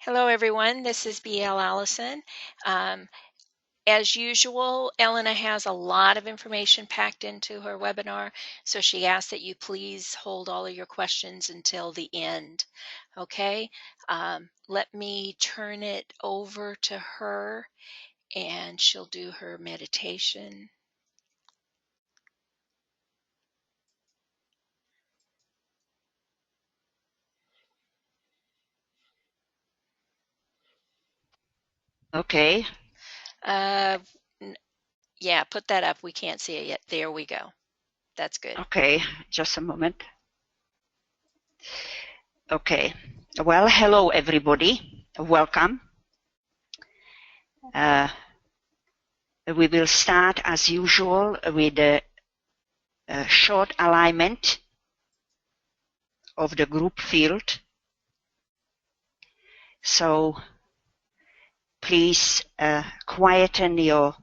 Hello, everyone. This is BL Allison. As usual, Elena has a lot of information packed into her webinar, so she asks that you please hold all of your questions until the end. Okay, let me turn it over to her and she'll do her meditation. Okay. Yeah, put that up. We can't see it yet. There we go. That's good. Okay, just a moment. Okay. Well, hello everybody. Welcome. We will start as usual with a short alignment of the group field. So please quieten your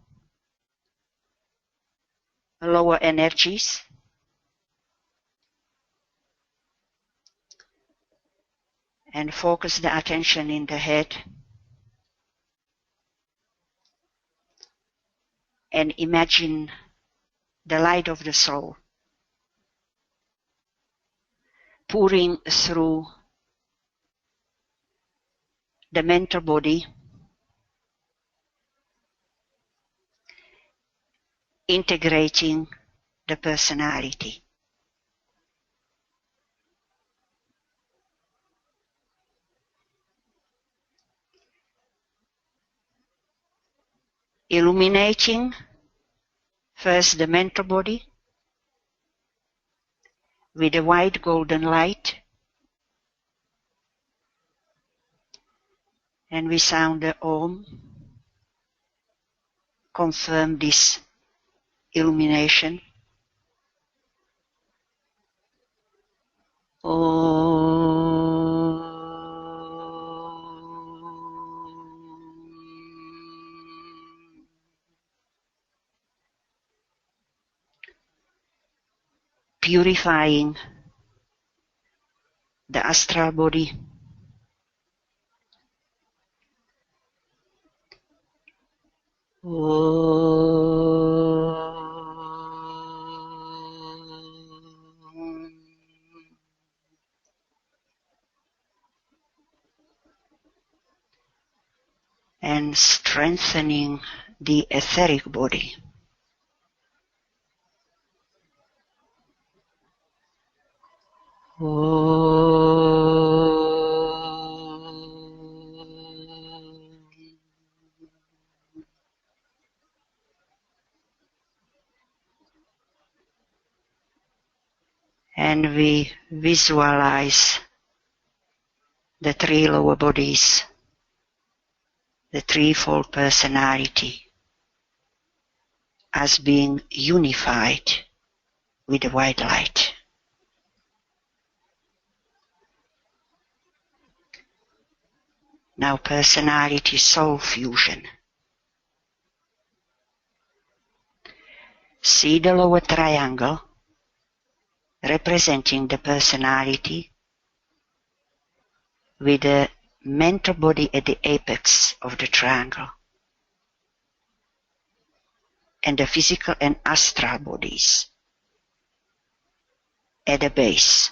lower energies. And focus the attention in the head. And imagine the light of the soul pouring through the mental body, integrating the personality. Illuminating first the mental body with a white golden light, and we sound the Om. Confirm this illumination. Om. Purifying the astral body. And strengthening the etheric body. And we visualize the three lower bodies, the threefold personality, as being unified with the white light. Now personality soul fusion. See the lower triangle representing the personality with the mental body at the apex of the triangle, and the physical and astral bodies at the base.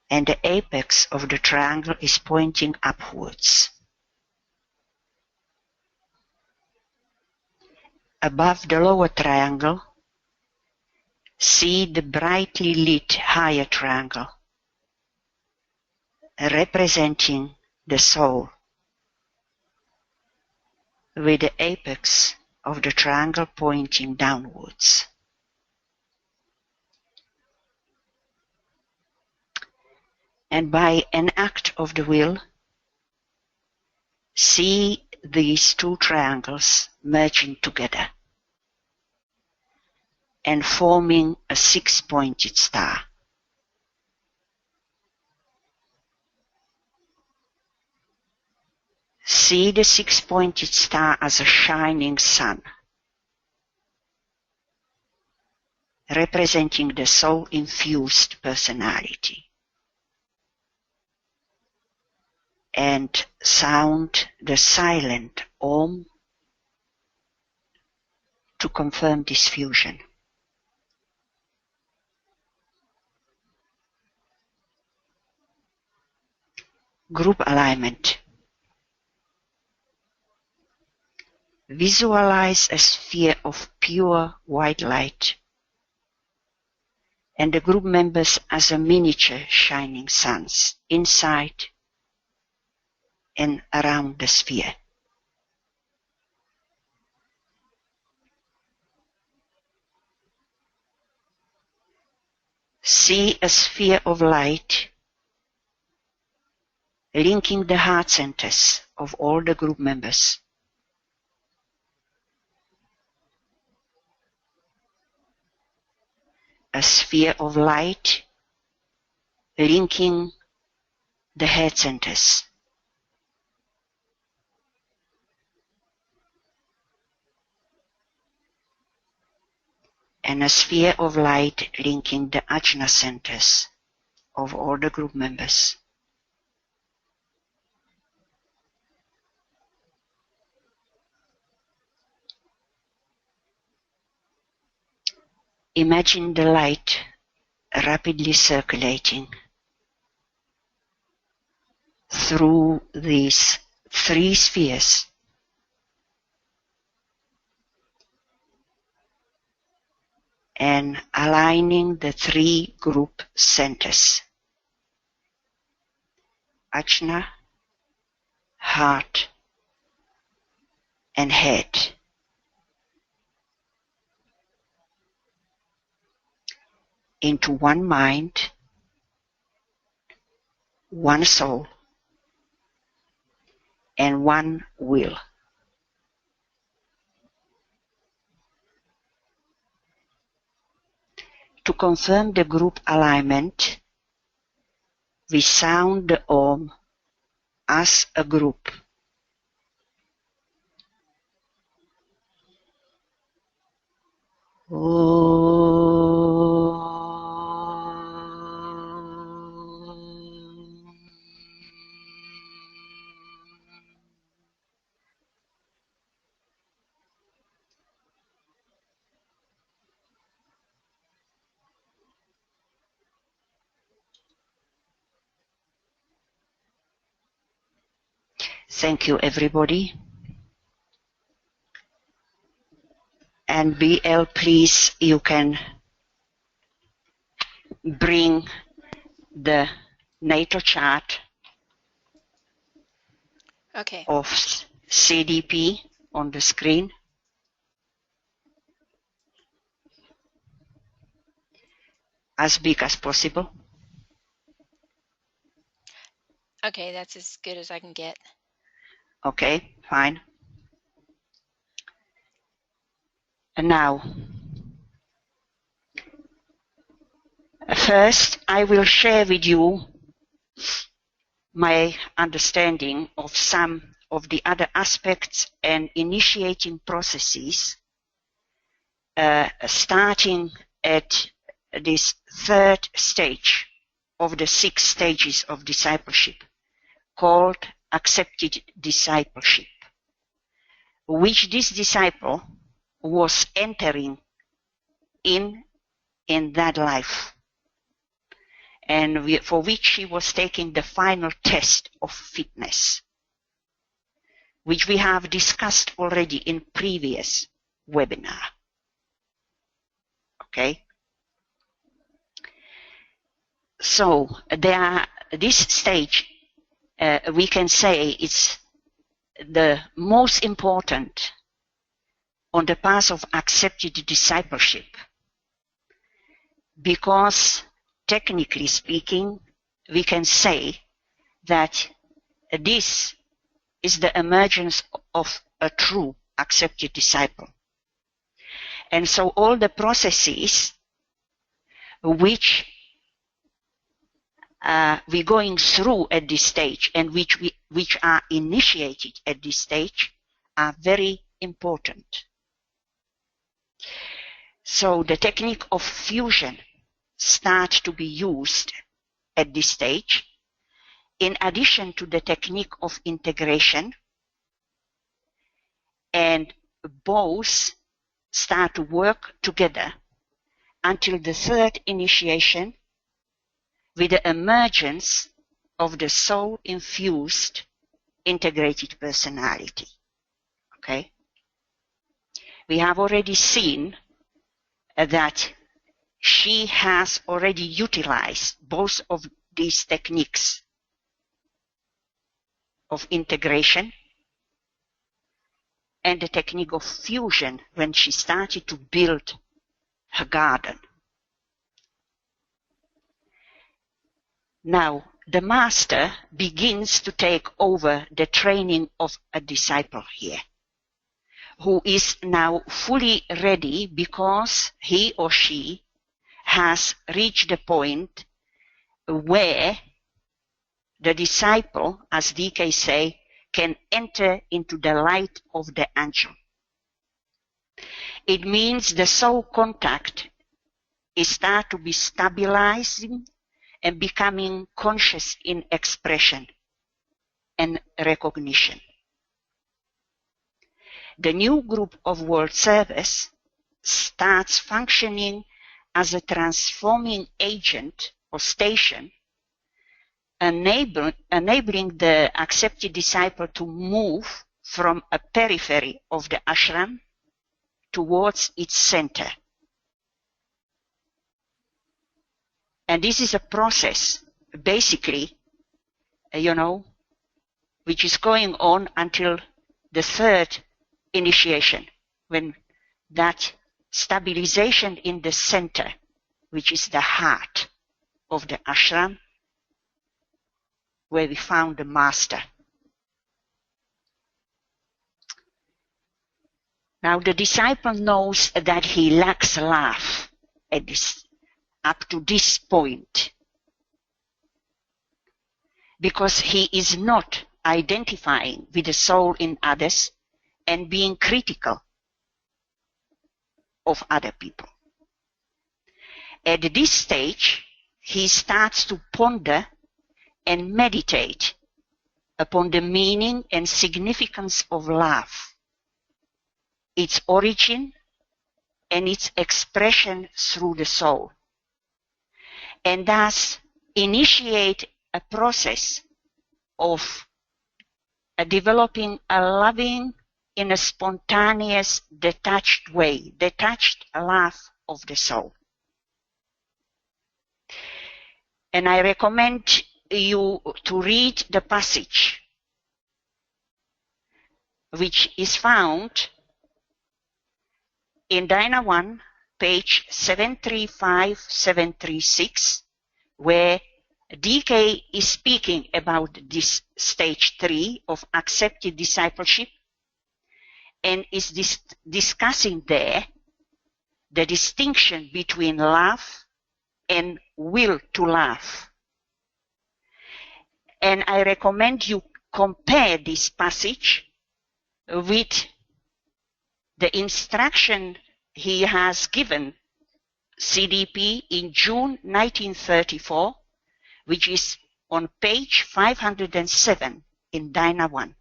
And the apex of the triangle is pointing upwards. Above the lower triangle, see the brightly lit higher triangle, representing the soul, with the apex of the triangle pointing downwards. And by an act of the will, see these two triangles merging together and forming a six-pointed star. See the six-pointed star as a shining sun, representing the soul-infused personality. and sound the silent Om to confirm this fusion. Group alignment. Visualize a sphere of pure white light and the group members as a miniature shining suns inside and around the sphere. See a sphere of light linking the heart centers of all the group members. A sphere of light linking the head centers. And a sphere of light linking the ajna centers of all the group members. Imagine the light rapidly circulating through these three spheres and aligning the three group centers: ajna, heart, and head. Into one mind, one soul, and one will. To confirm the group alignment, we sound the Om as a group. Thank you, everybody. And BL, please, you can bring the NATO chart of CDP on the screen. As big as possible. Okay, that's as good as I can get. Okay, fine. And now, first I will share with you my understanding of some of the other aspects and initiating processes, starting at this third stage of the 6 stages of discipleship, called Accepted Discipleship, which this disciple was entering in that life, and for which she was taking the final test of fitness, which we have discussed already in previous webinar. Okay? So this stage, we can say it's the most important on the path of accepted discipleship, because technically speaking, we can say that this is the emergence of a true accepted disciple. And so all the processes which we're going through at this stage and which are initiated at this stage are very important. So the technique of fusion starts to be used at this stage in addition to the technique of integration, and both start to work together until the third initiation with the emergence of the soul-infused integrated personality. Okay? We have already seen that she has already utilized both of these techniques of integration and the technique of fusion when she started to build her garden. Now, the master begins to take over the training of a disciple here, who is now fully ready because he or she has reached the point where the disciple, as DK say, can enter into the light of the angel. It means the soul contact is start to be stabilizing and becoming conscious in expression and recognition. The new group of world service starts functioning as a transforming agent or station, enabling the accepted disciple to move from a periphery of the ashram towards its center. And this is a process, basically, which is going on until the third initiation, when that stabilization in the center, which is the heart of the ashram, where we found the master. Now the disciple knows that he lacks love up to this point, because he is not identifying with the soul in others and being critical of other people. At this stage, he starts to ponder and meditate upon the meaning and significance of love, its origin and its expression through the soul, and thus initiate a process of developing a loving, in a spontaneous, detached way, detached love of the soul. And I recommend you to read the passage which is found in DINA 1, page 735-736, where DK is speaking about this stage 3 of accepted discipleship, and is discussing there the distinction between love and will to love. And I recommend you compare this passage with the instruction he has given C.D.P. in June 1934, which is on page 507 in DINA 1.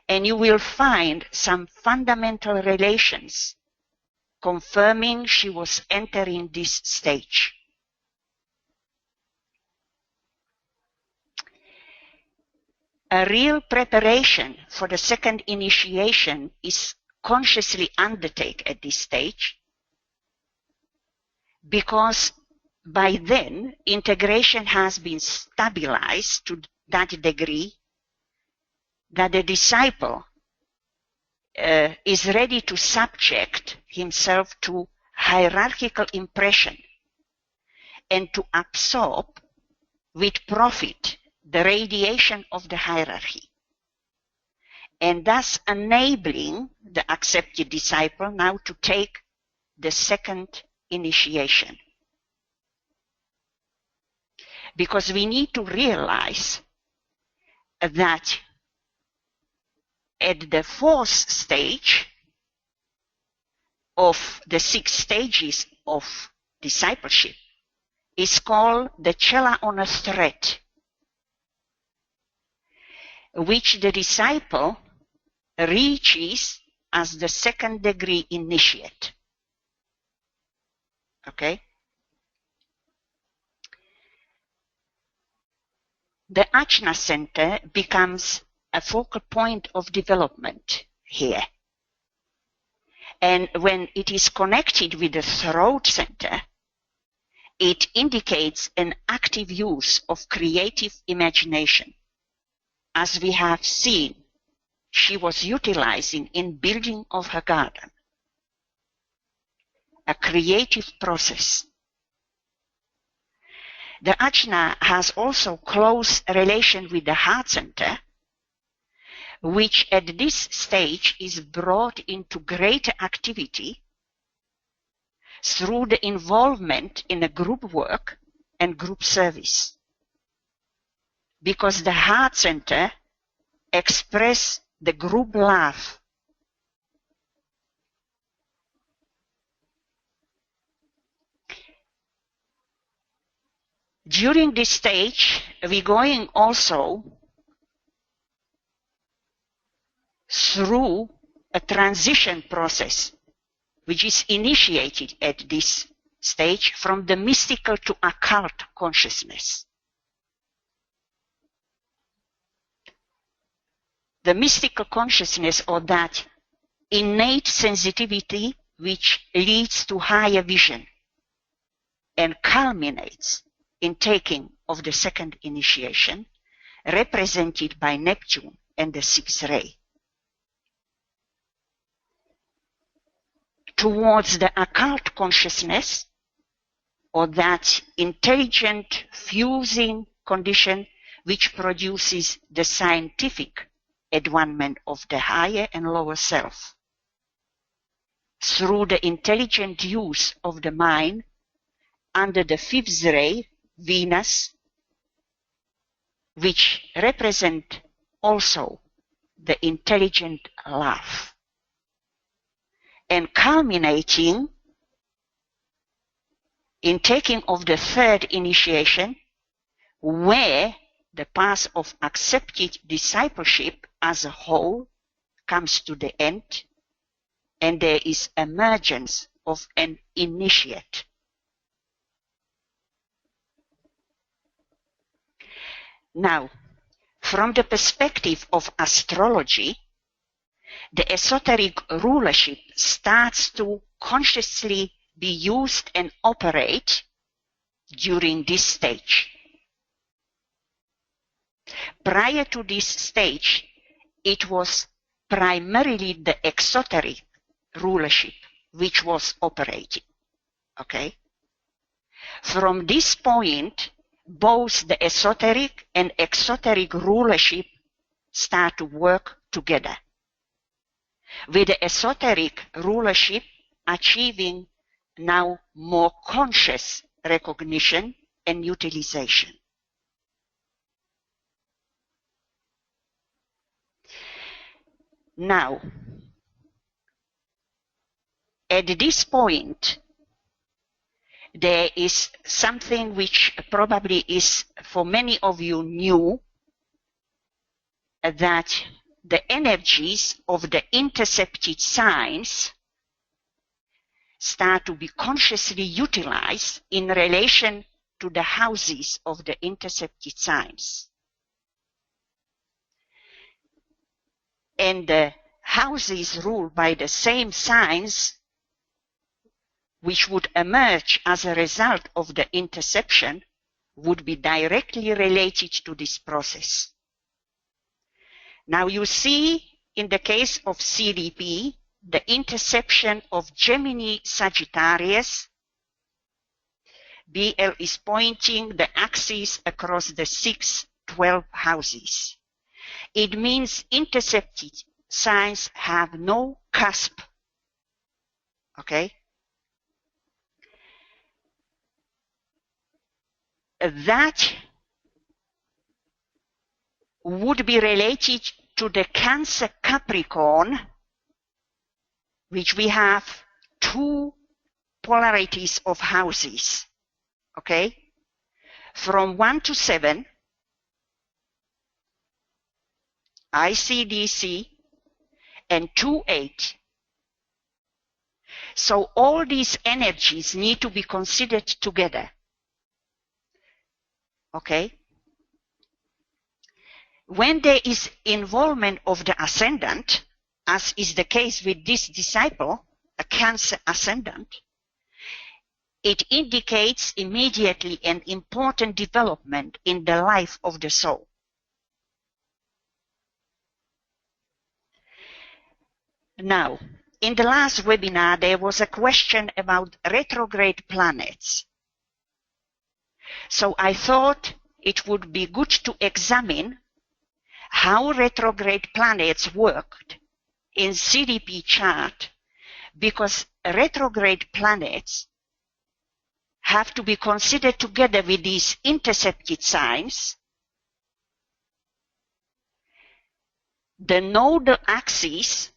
And you will find some fundamental relations confirming she was entering this stage. A real preparation for the second initiation is consciously undertaken at this stage, because by then integration has been stabilized to that degree that the disciple is ready to subject himself to hierarchical impression and to absorb with profit the radiation of the hierarchy, and thus enabling the accepted disciple now to take the second initiation. Because we need to realize that at the fourth stage of the 6 stages of discipleship is called the cella on a thread. which the disciple reaches as the second degree initiate. Okay? The Ajna center becomes a focal point of development here. And when it is connected with the throat center, it indicates an active use of creative imagination. As we have seen, she was utilizing in building of her garden. A creative process. The Ajna has also close relation with the heart center, which at this stage is brought into greater activity through the involvement in a group work and group service. Because the heart center expresses the group love. During this stage, we're going also through a transition process, which is initiated at this stage from the mystical to occult consciousness. The mystical consciousness, or that innate sensitivity which leads to higher vision and culminates in taking of the second initiation, represented by Neptune and the sixth ray. Towards the occult consciousness, or that intelligent fusing condition which produces the scientific advancement of the higher and lower self, through the intelligent use of the mind under the fifth ray, Venus, which represent also the intelligent love, and culminating in taking of the third initiation, where the path of accepted discipleship as a whole comes to the end, and there is emergence of an initiate. Now, from the perspective of astrology, the esoteric rulership starts to consciously be used and operate during this stage. Prior to this stage, it was primarily the exoteric rulership which was operating. Okay? From this point, both the esoteric and exoteric rulership start to work together, with the esoteric rulership achieving now more conscious recognition and utilization. Now, at this point, there is something which probably is for many of you new, that the energies of the intercepted signs start to be consciously utilized in relation to the houses of the intercepted signs. And the houses ruled by the same signs which would emerge as a result of the interception would be directly related to this process. Now you see in the case of C.D.P, the interception of Gemini Sagittarius. BL is pointing the axis across the 6-12 houses. It means intercepted signs have no cusp. Okay? That would be related to the Cancer Capricorn, which we have two polarities of houses. Okay? From 1 to 7, ICDC, and 2-8. So all these energies need to be considered together. Okay? When there is involvement of the ascendant, as is the case with this disciple, a Cancer ascendant, it indicates immediately an important development in the life of the soul. Now, in the last webinar, there was a question about retrograde planets. So I thought it would be good to examine how retrograde planets worked in C.D.P chart, because retrograde planets have to be considered together with these intercepted signs. The nodal axis,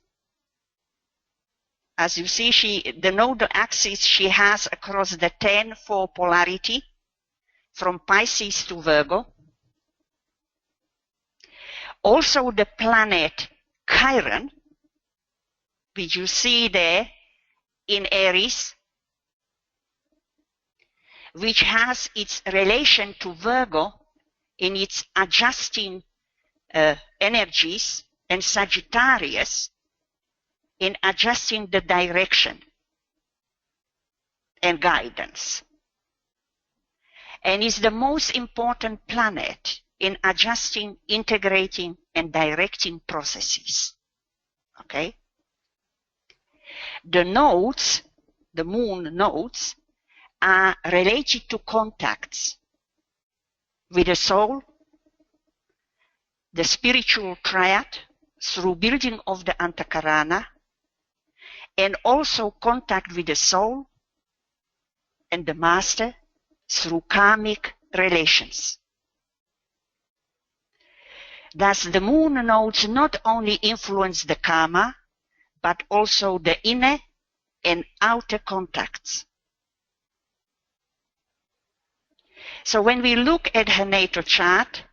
as you see, the nodal axis she has across the 10-4 polarity from Pisces to Virgo. Also the planet Chiron, which you see there in Aries, which has its relation to Virgo in its adjusting energies, and Sagittarius in adjusting the direction and guidance. And is the most important planet in adjusting, integrating, and directing processes. Okay? The nodes, the moon nodes, are related to contacts with the soul, the spiritual triad through building of the Antakarana, and also contact with the soul and the master through karmic relations. Thus, the moon nodes not only influence the karma, but also the inner and outer contacts. So when we look at her natal chart,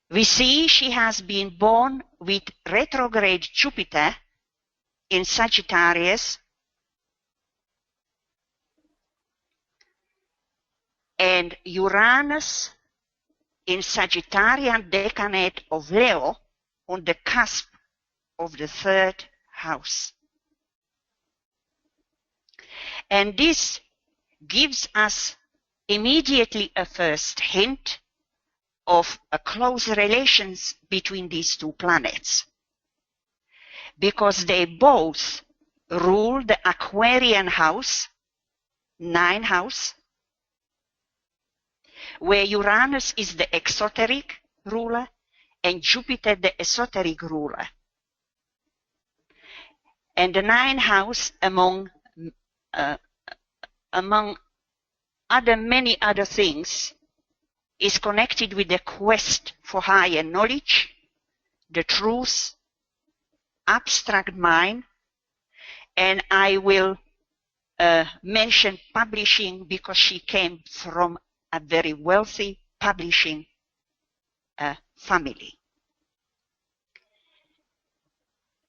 we see she has been born with retrograde Jupiter in Sagittarius and Uranus in Sagittarian decanate of Leo on the cusp of the 3rd house. And this gives us immediately a first hint of a close relations between these two planets, because they both rule the Aquarian house, 9th house, where Uranus is the exoteric ruler and Jupiter the esoteric ruler. And the 9th house, among many other things, is connected with the quest for higher knowledge, the truth, abstract mind, and I will mention publishing because she came from a very wealthy publishing family.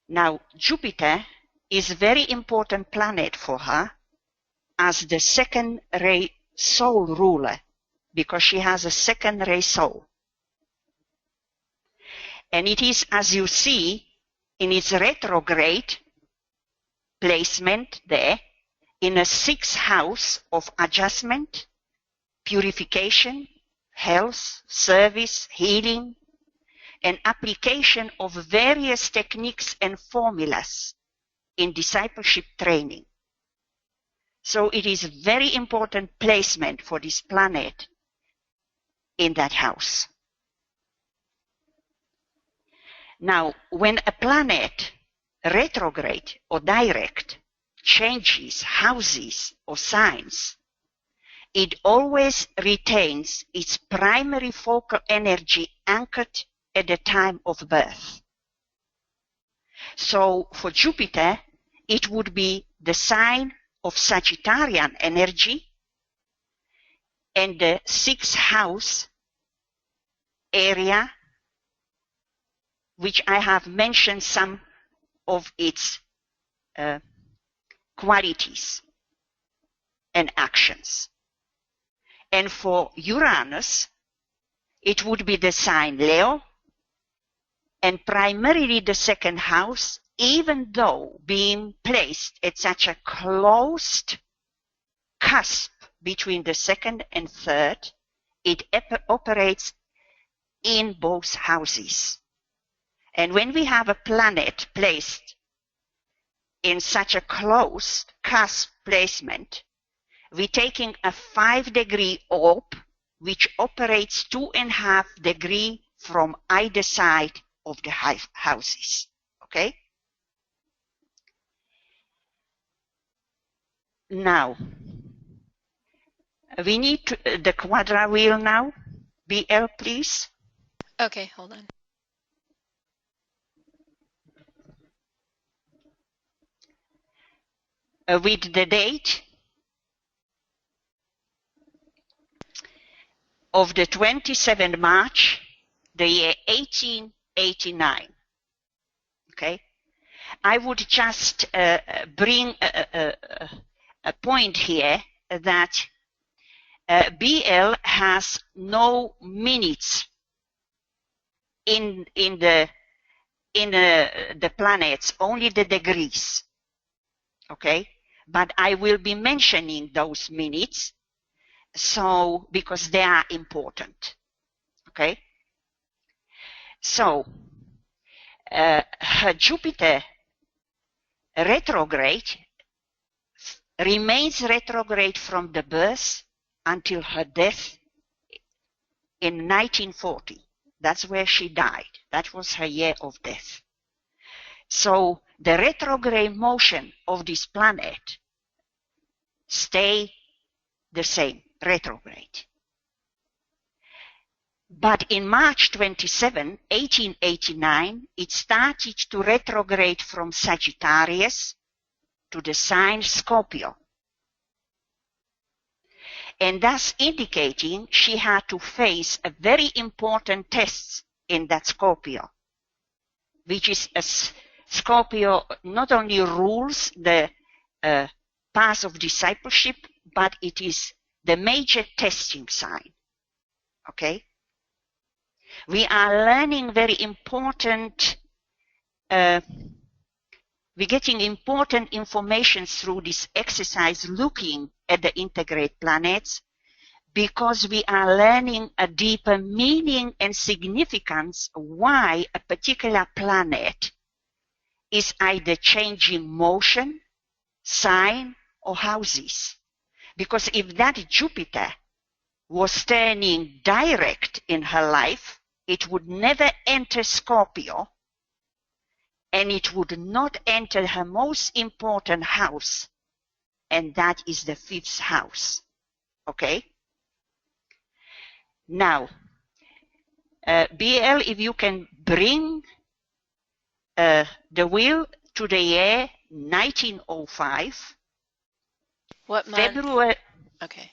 Now, Jupiter is a very important planet for her as the second ray soul ruler, because she has a second ray soul. And it is, as you see, in its retrograde placement there, in a 6th house of adjustment, purification, health, service, healing, and application of various techniques and formulas in discipleship training. So it is a very important placement for this planet in that house. Now, when a planet retrograde or direct changes houses or signs, it always retains its primary focal energy anchored at the time of birth. So for Jupiter, it would be the sign of Sagittarian energy and the 6th house area which I have mentioned some of its qualities and actions. And for Uranus, it would be the sign Leo, and primarily the second house, even though being placed at such a closed cusp between the second and third, it operates in both houses. And when we have a planet placed in such a closed cusp placement, we're taking a 5-degree orb, which operates 2.5 degrees from either side of the houses. Okay? Now, we need the quadra wheel now. BL, please. Okay, hold on. With the date of the 27th March, the year 1889. Okay? I would just bring a point here that BL has no minutes in the planets, only the degrees. Okay? But I will be mentioning those minutes, so because they are important. Okay? So her Jupiter retrograde remains retrograde from the birth until her death in 1940. That's where she died. That was her year of death. So the retrograde motion of this planet stay the same, retrograde. But in March 27, 1889, it started to retrograde from Sagittarius to the sign Scorpio, and thus indicating she had to face a very important test in that Scorpio, which is a Scorpio not only rules the path of discipleship, but it is the major testing sign. Okay? We are learning very important, we're getting important information through this exercise looking at the integrate planets, because we are learning a deeper meaning and significance why a particular planet is either changing motion, sign, or houses. Because if that Jupiter was turning direct in her life, it would never enter Scorpio, and it would not enter her most important house, and that is the 5th house. Okay? Now, BL, if you can bring the wheel to the year 1905. What month? Okay.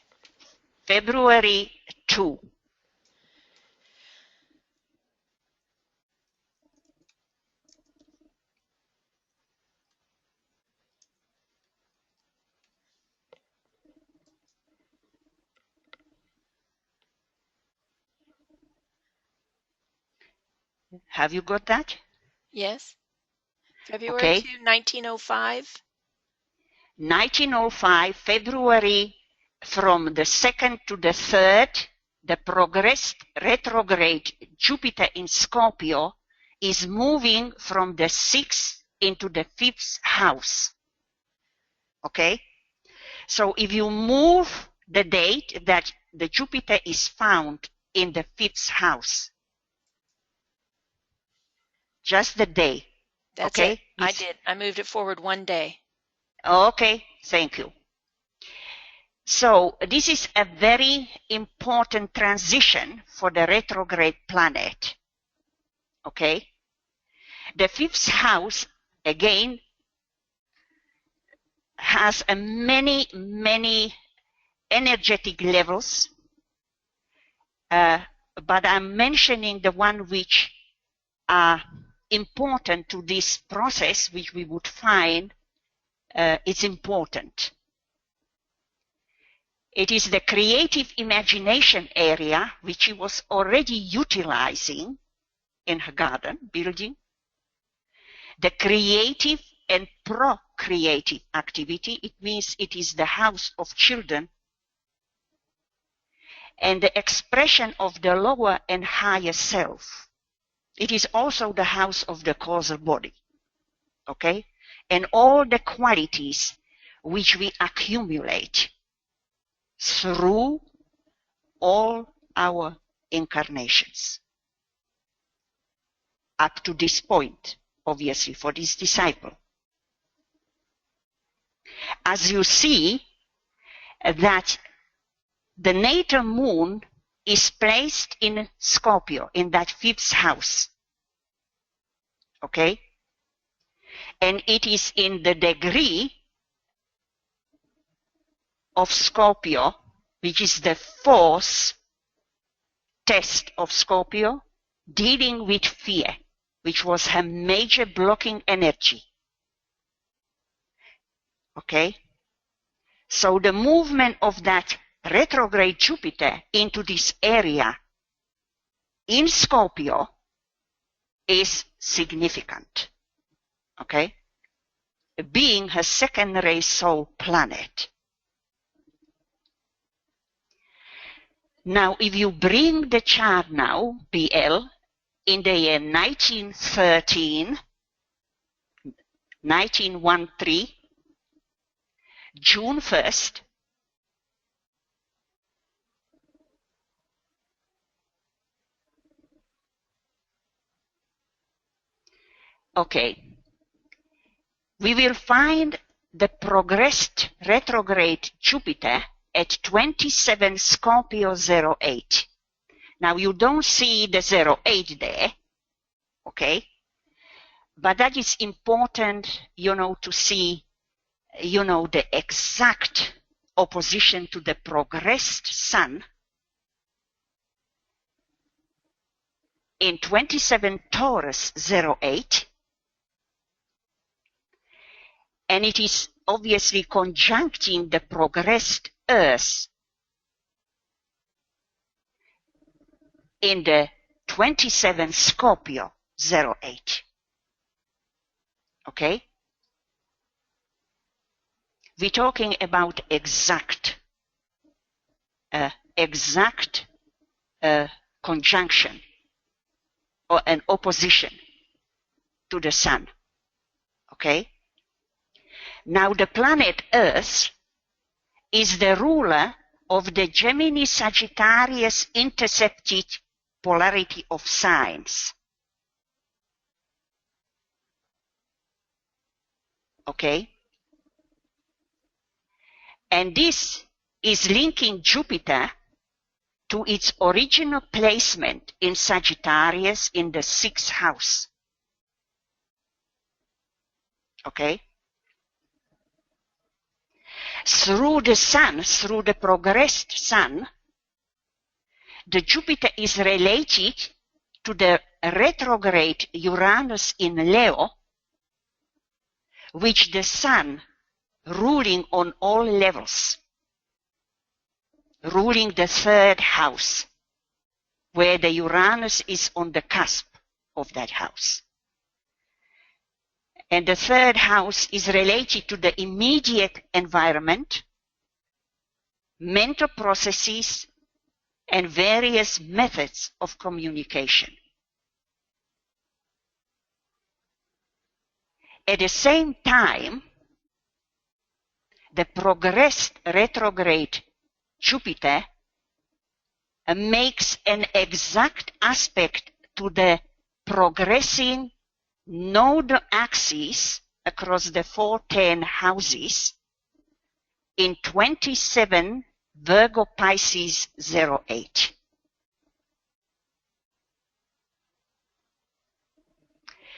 February 2. Have you got that? Yes. February 2, 1905. 1905, February, from the 2nd to the 3rd, the progressed retrograde Jupiter in Scorpio is moving from the 6th into the 5th house. Okay? So if you move the date that the Jupiter is found in the 5th house, just the day. That's okay? it. I did. I moved it forward one day. Okay, thank you. So this is a very important transition for the retrograde planet. Okay? The 5th house, again, has a many energetic levels, but I'm mentioning the one which are important to this process, which we would find is important. It is the creative imagination area which she was already utilizing in her garden building. The creative and procreative activity, it means it is the house of children, and the expression of the lower and higher self. It is also the house of the causal body, okay? And all the qualities which we accumulate through all our incarnations. Up to this point, obviously, for this disciple. As you see, that the natal moon is placed in Scorpio, in that 5th house. Okay? And it is in the degree of Scorpio, which is the 4th test of Scorpio, dealing with fear, which was her major blocking energy. Okay? So the movement of that retrograde Jupiter into this area in Scorpio is significant. Okay? Being her second ray soul planet. Now, if you bring the chart now, BL, in the year 1913, June 1st, okay, we will find the progressed retrograde Jupiter at 27 Scorpio 08. Now you don't see the 08 there, okay? But that is important, to see, the exact opposition to the progressed Sun in 27 Taurus 08. And it is obviously conjuncting the progressed Earth in the 27 Scorpio 08. Okay? We're talking about exact conjunction or an opposition to the Sun. Okay? Now the planet Earth is the ruler of the Gemini Sagittarius intercepted polarity of signs. Okay? And this is linking Jupiter to its original placement in Sagittarius in the 6th house. Okay? Through the Sun, through the progressed Sun, the Jupiter is related to the retrograde Uranus in Leo, which the Sun ruling on all levels, ruling the 3rd house, where the Uranus is on the cusp of that house. And the 3rd house is related to the immediate environment, mental processes, and various methods of communication. At the same time, the progressed retrograde Jupiter makes an exact aspect to the progressing node axis across the 410 houses in 27 Virgo Pisces 08.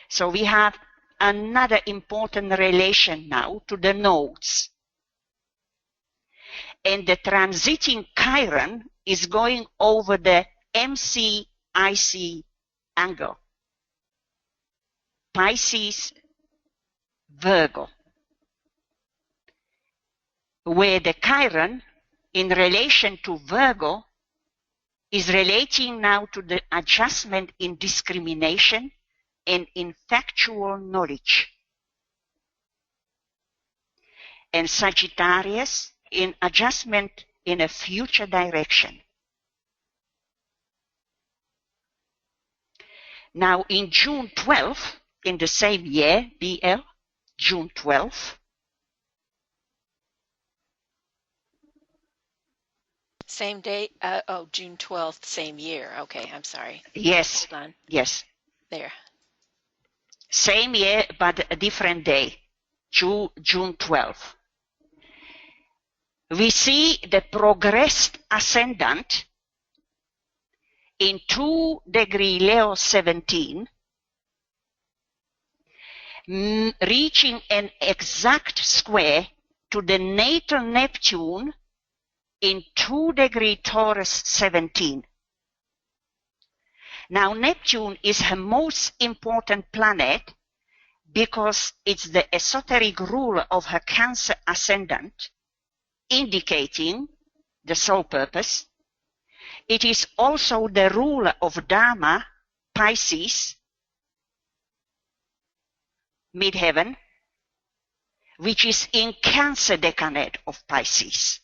So we have another important relation now to the nodes. And the transiting Chiron is going over the MCIC angle. Pisces, Virgo, where the Chiron in relation to Virgo is relating now to the adjustment in discrimination and in factual knowledge. And Sagittarius in adjustment in a future direction. Now in June 12th, in the same year, BL, June 12th. Same date? June 12th, same year. Okay, I'm sorry. Yes. Hold on. Yes. There. Same year, but a different day. June 12th. We see the progressed ascendant in 2 degree Leo 17, reaching an exact square to the natal Neptune in 2 degree Taurus 17. Now Neptune is her most important planet because it's the esoteric ruler of her Cancer ascendant, indicating the soul purpose. It is also the ruler of Dharma, Pisces, midheaven, which is in Cancer decade of Pisces,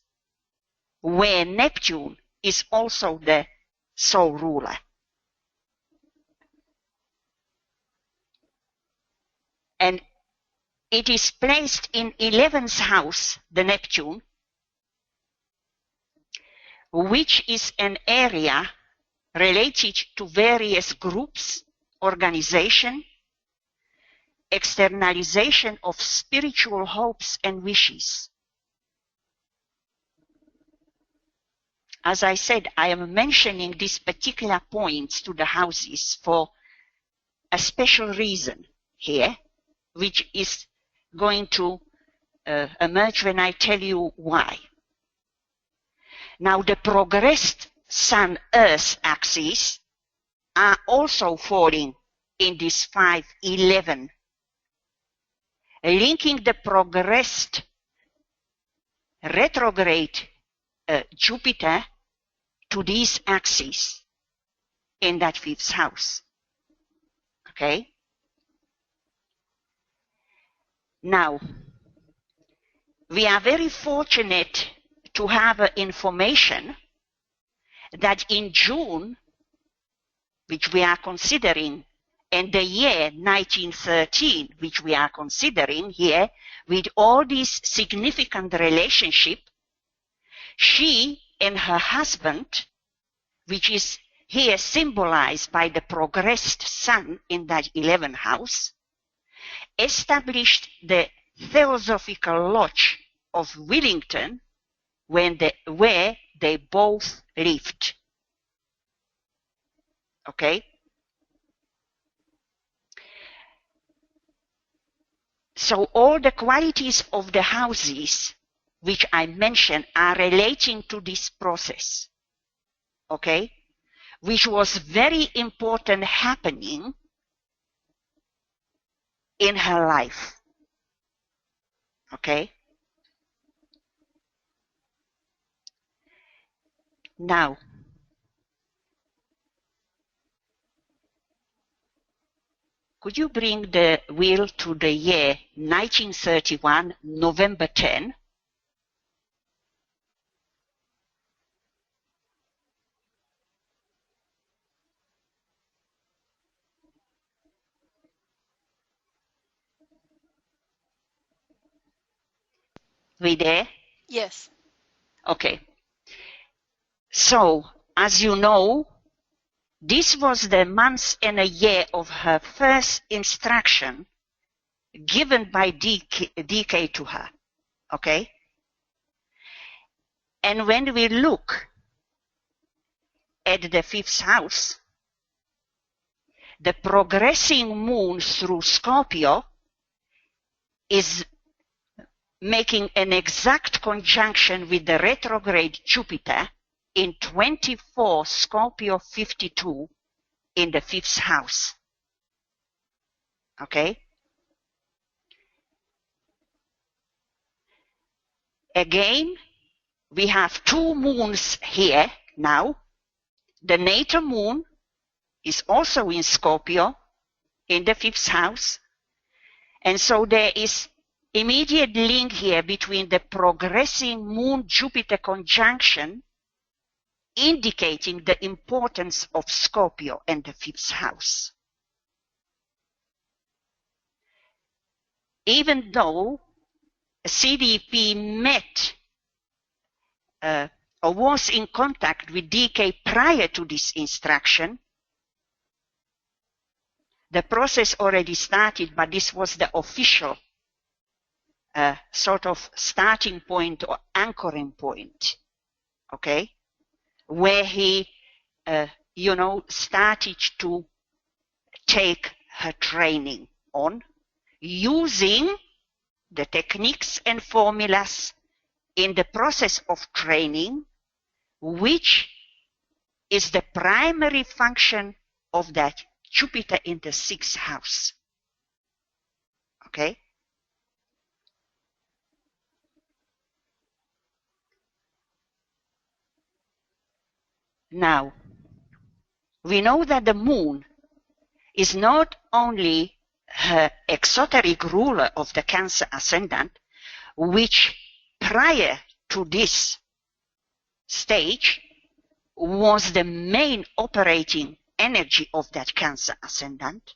where Neptune is also the soul ruler. And it is placed in 11th house, the Neptune, which is an area related to various groups, organization, externalization of spiritual hopes and wishes. As I said, I am mentioning these particular points to the houses for a special reason here, which is going to emerge when I tell you why. Now, the progressed Sun-Earth axes are also falling in this 5-11, linking the progressed retrograde Jupiter to these axes in that 5th house. Okay? Now, we are very fortunate to have information that in June, which we are considering, and the year 1913, which we are considering here, with all these significant relationship, she and her husband, which is here symbolized by the progressed sun in that 11th house, established the Theosophical Lodge of Wellington where they both lived. Okay? So all the qualities of the houses which I mentioned are relating to this process. Okay? Which was very important happening in her life. Okay? Now, could you bring the wheel to the year 1931, November 10? We there? Yes. Okay. So, as you know, this was the month and a year of her first instruction given by DK to her. Okay? And when we look at the 5th house, the progressing moon through Scorpio is making an exact conjunction with the retrograde Jupiter in 24 Scorpio 52 in the 5th house. Okay? Again, we have two moons here now. The natal moon is also in Scorpio, in the 5th house. And so there is immediate link here between the progressing Moon-Jupiter conjunction, indicating the importance of Scorpio and the 5th house. Even though C.D.P. met or was in contact with DK prior to this instruction, the process already started, but this was the official sort of starting point or anchoring point, okay, where he, started to take her training on using the techniques and formulas in the process of training, which is the primary function of that Jupiter in the 6th house. Okay? Now, we know that the moon is not only her exoteric ruler of the Cancer ascendant, which prior to this stage was the main operating energy of that Cancer ascendant.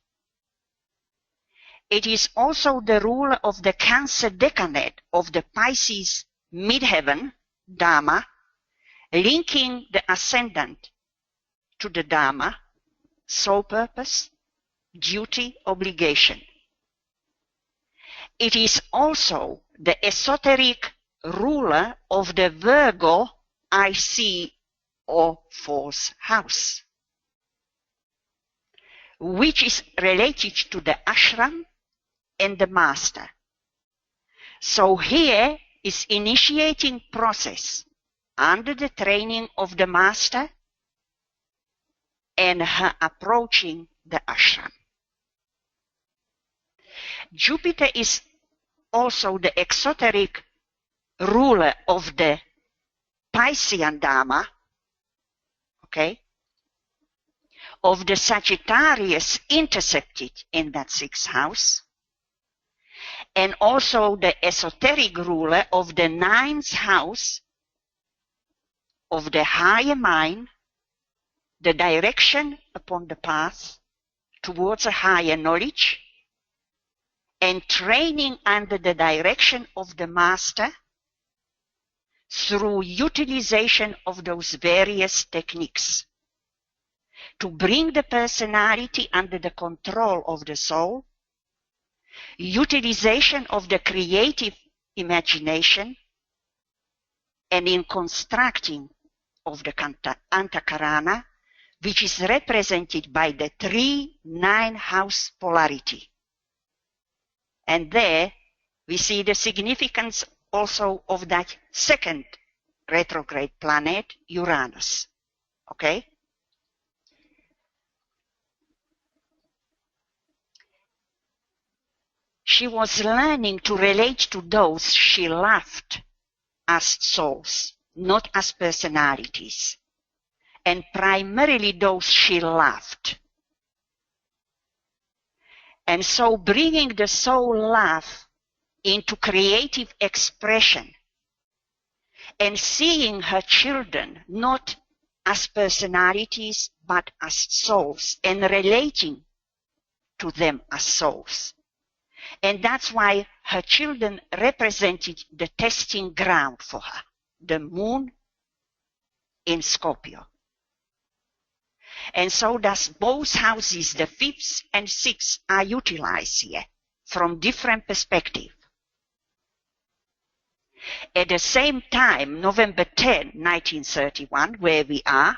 It is also the ruler of the Cancer decanae of the Pisces midheaven, Dharma, linking the ascendant to the Dharma, soul purpose, duty, obligation. It is also the esoteric ruler of the Virgo IC or 4th house, which is related to the ashram and the master. So here is initiating process under the training of the master and her approaching the ashram. Jupiter is also the exoteric ruler of the Piscean Dharma, okay, of the Sagittarius intercepted in that 6th house, and also the esoteric ruler of the 9th house of the higher mind, the direction upon the path towards a higher knowledge, and training under the direction of the master through utilization of those various techniques to bring the personality under the control of the soul, utilization of the creative imagination, and in constructing of the Antakarana, which is represented by the 3-9 house polarity. And there we see the significance also of that second retrograde planet, Uranus. Okay? She was learning to relate to those she loved as souls, not as personalities, and primarily those she loved. And so bringing the soul love into creative expression and seeing her children not as personalities but as souls and relating to them as souls. And that's why her children represented the testing ground for her, the moon in Scorpio. And so thus both houses, the 5th and 6th, are utilized here from different perspectives. At the same time, November 10, 1931, where we are,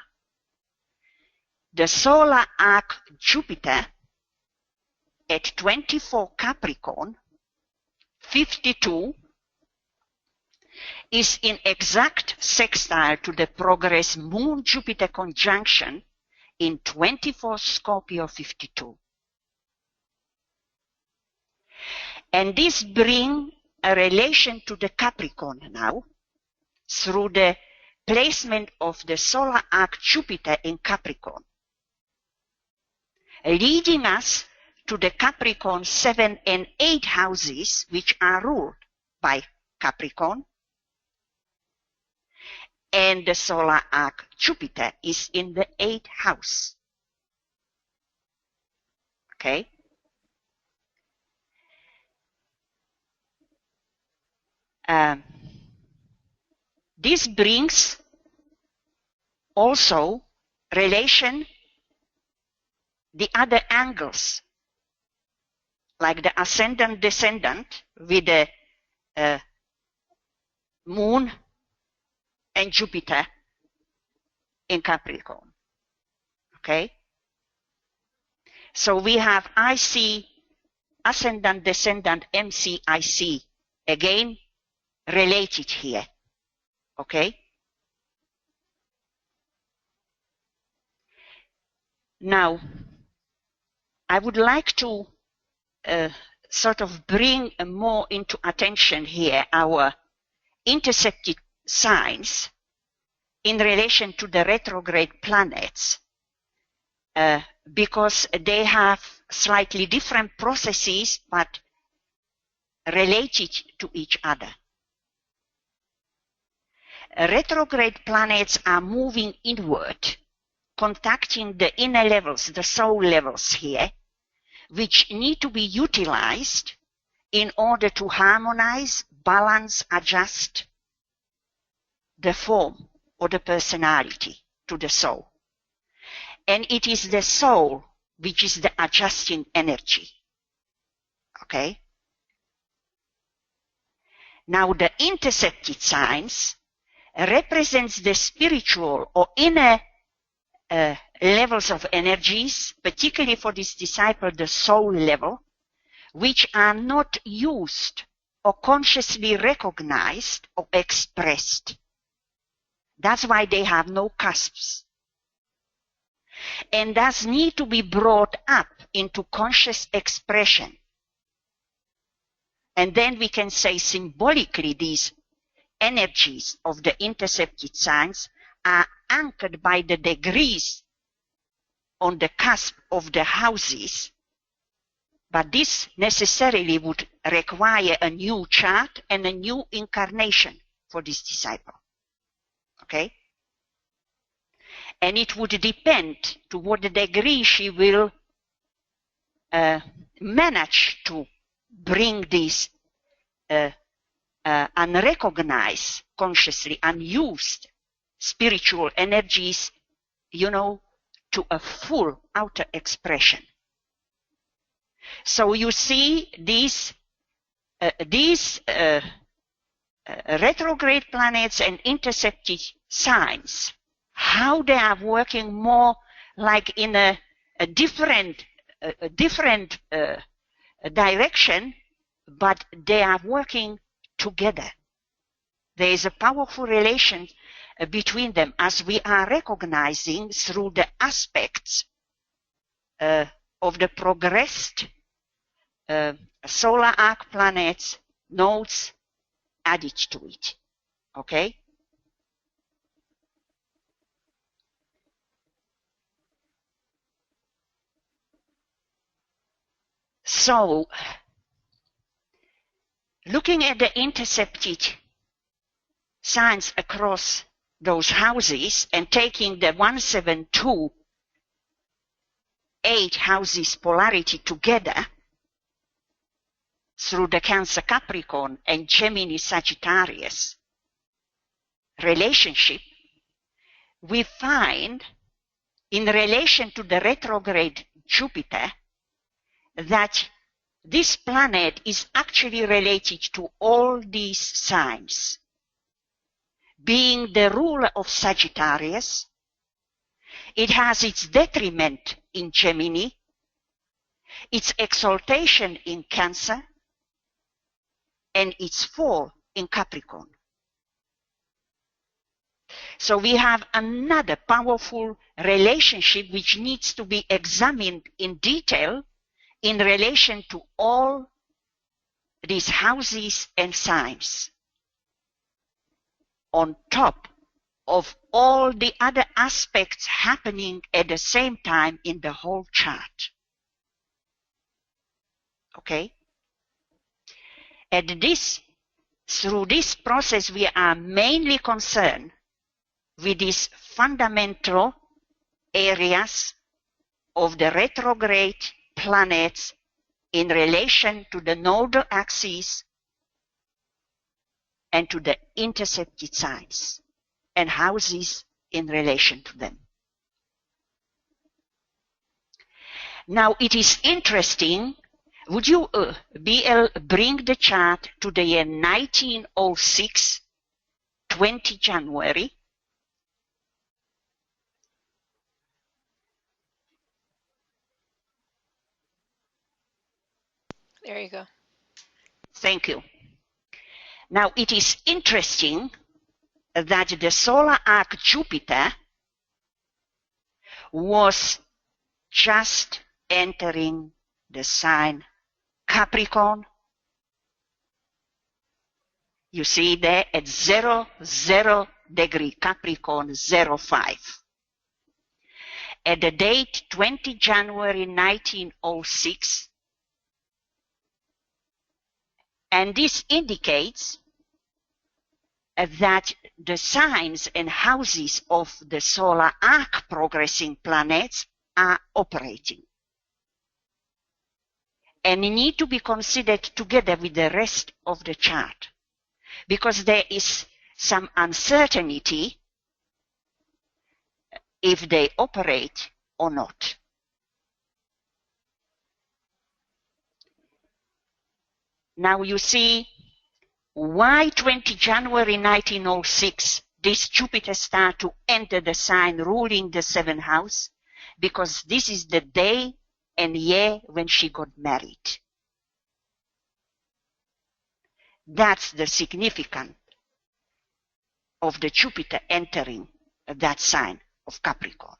the solar arc Jupiter at 24 Capricorn, 52, is in exact sextile to the progress Moon-Jupiter conjunction in 24 Scorpio 52. And this brings a relation to the Capricorn now through the placement of the solar arc Jupiter in Capricorn, leading us to the Capricorn 7 and 8 houses, which are ruled by Capricorn. And the solar arc Jupiter is in the 8th house. Okay? This brings also relation the other angles, like the ascendant descendant with the moon and Jupiter in Capricorn. Okay? So we have IC, ascendant descendant, MCIC, again related here. Okay? Now, I would like to sort of bring more into attention here our intercepted signs in relation to the retrograde planets, because they have slightly different processes but related to each other. Retrograde planets are moving inward, contacting the inner levels, the soul levels here, which need to be utilized in order to harmonize, balance, adjust the form or the personality to the soul. And it is the soul which is the adjusting energy. Okay? Now the intercepted signs represents the spiritual or inner levels of energies, particularly for this disciple, the soul level, which are not used or consciously recognized or expressed. That's why they have no cusps. And thus need to be brought up into conscious expression. And then we can say symbolically these energies of the intercepted signs are anchored by the degrees on the cusp of the houses, but this necessarily would require a new chart and a new incarnation for this disciple. Okay? And it would depend to what degree she will manage to bring these unrecognized, consciously unused spiritual energies, to a full outer expression. So you see these retrograde planets and intercepted signs, how they are working more like in a different direction, but they are working together. There is a powerful relation between them, as we are recognizing through the aspects of the progressed solar arc planets, nodes added to it. Okay? So, looking at the intercepted signs across those houses and taking the 172 8 houses polarity together through the Cancer Capricorn and Gemini Sagittarius relationship, we find in relation to the retrograde Jupiter that this planet is actually related to all these signs, being the ruler of Sagittarius. It has its detriment in Gemini, its exaltation in Cancer, and its fall in Capricorn. So we have another powerful relationship which needs to be examined in detail in relation to all these houses and signs on top of all the other aspects happening at the same time in the whole chart. Okay? And through this process, we are mainly concerned with these fundamental areas of the retrograde planets in relation to the nodal axis and to the intercepted signs and houses in relation to them. Now it is interesting. Would you, BL, bring the chart to the year 1906, 20 January? There you go. Thank you. Now it is interesting that the solar arc Jupiter was just entering the sign Capricorn. You see there at 0 degree Capricorn 05. At the date 20 January 1906. And this indicates that the signs and houses of the solar arc progressing planets are operating and need to be considered together with the rest of the chart, because there is some uncertainty if they operate or not. Now you see why 20 January 1906 this Jupiter star to enter the sign ruling the 7th house, because this is the day and year when she got married. That's the significance of the Jupiter entering that sign of Capricorn.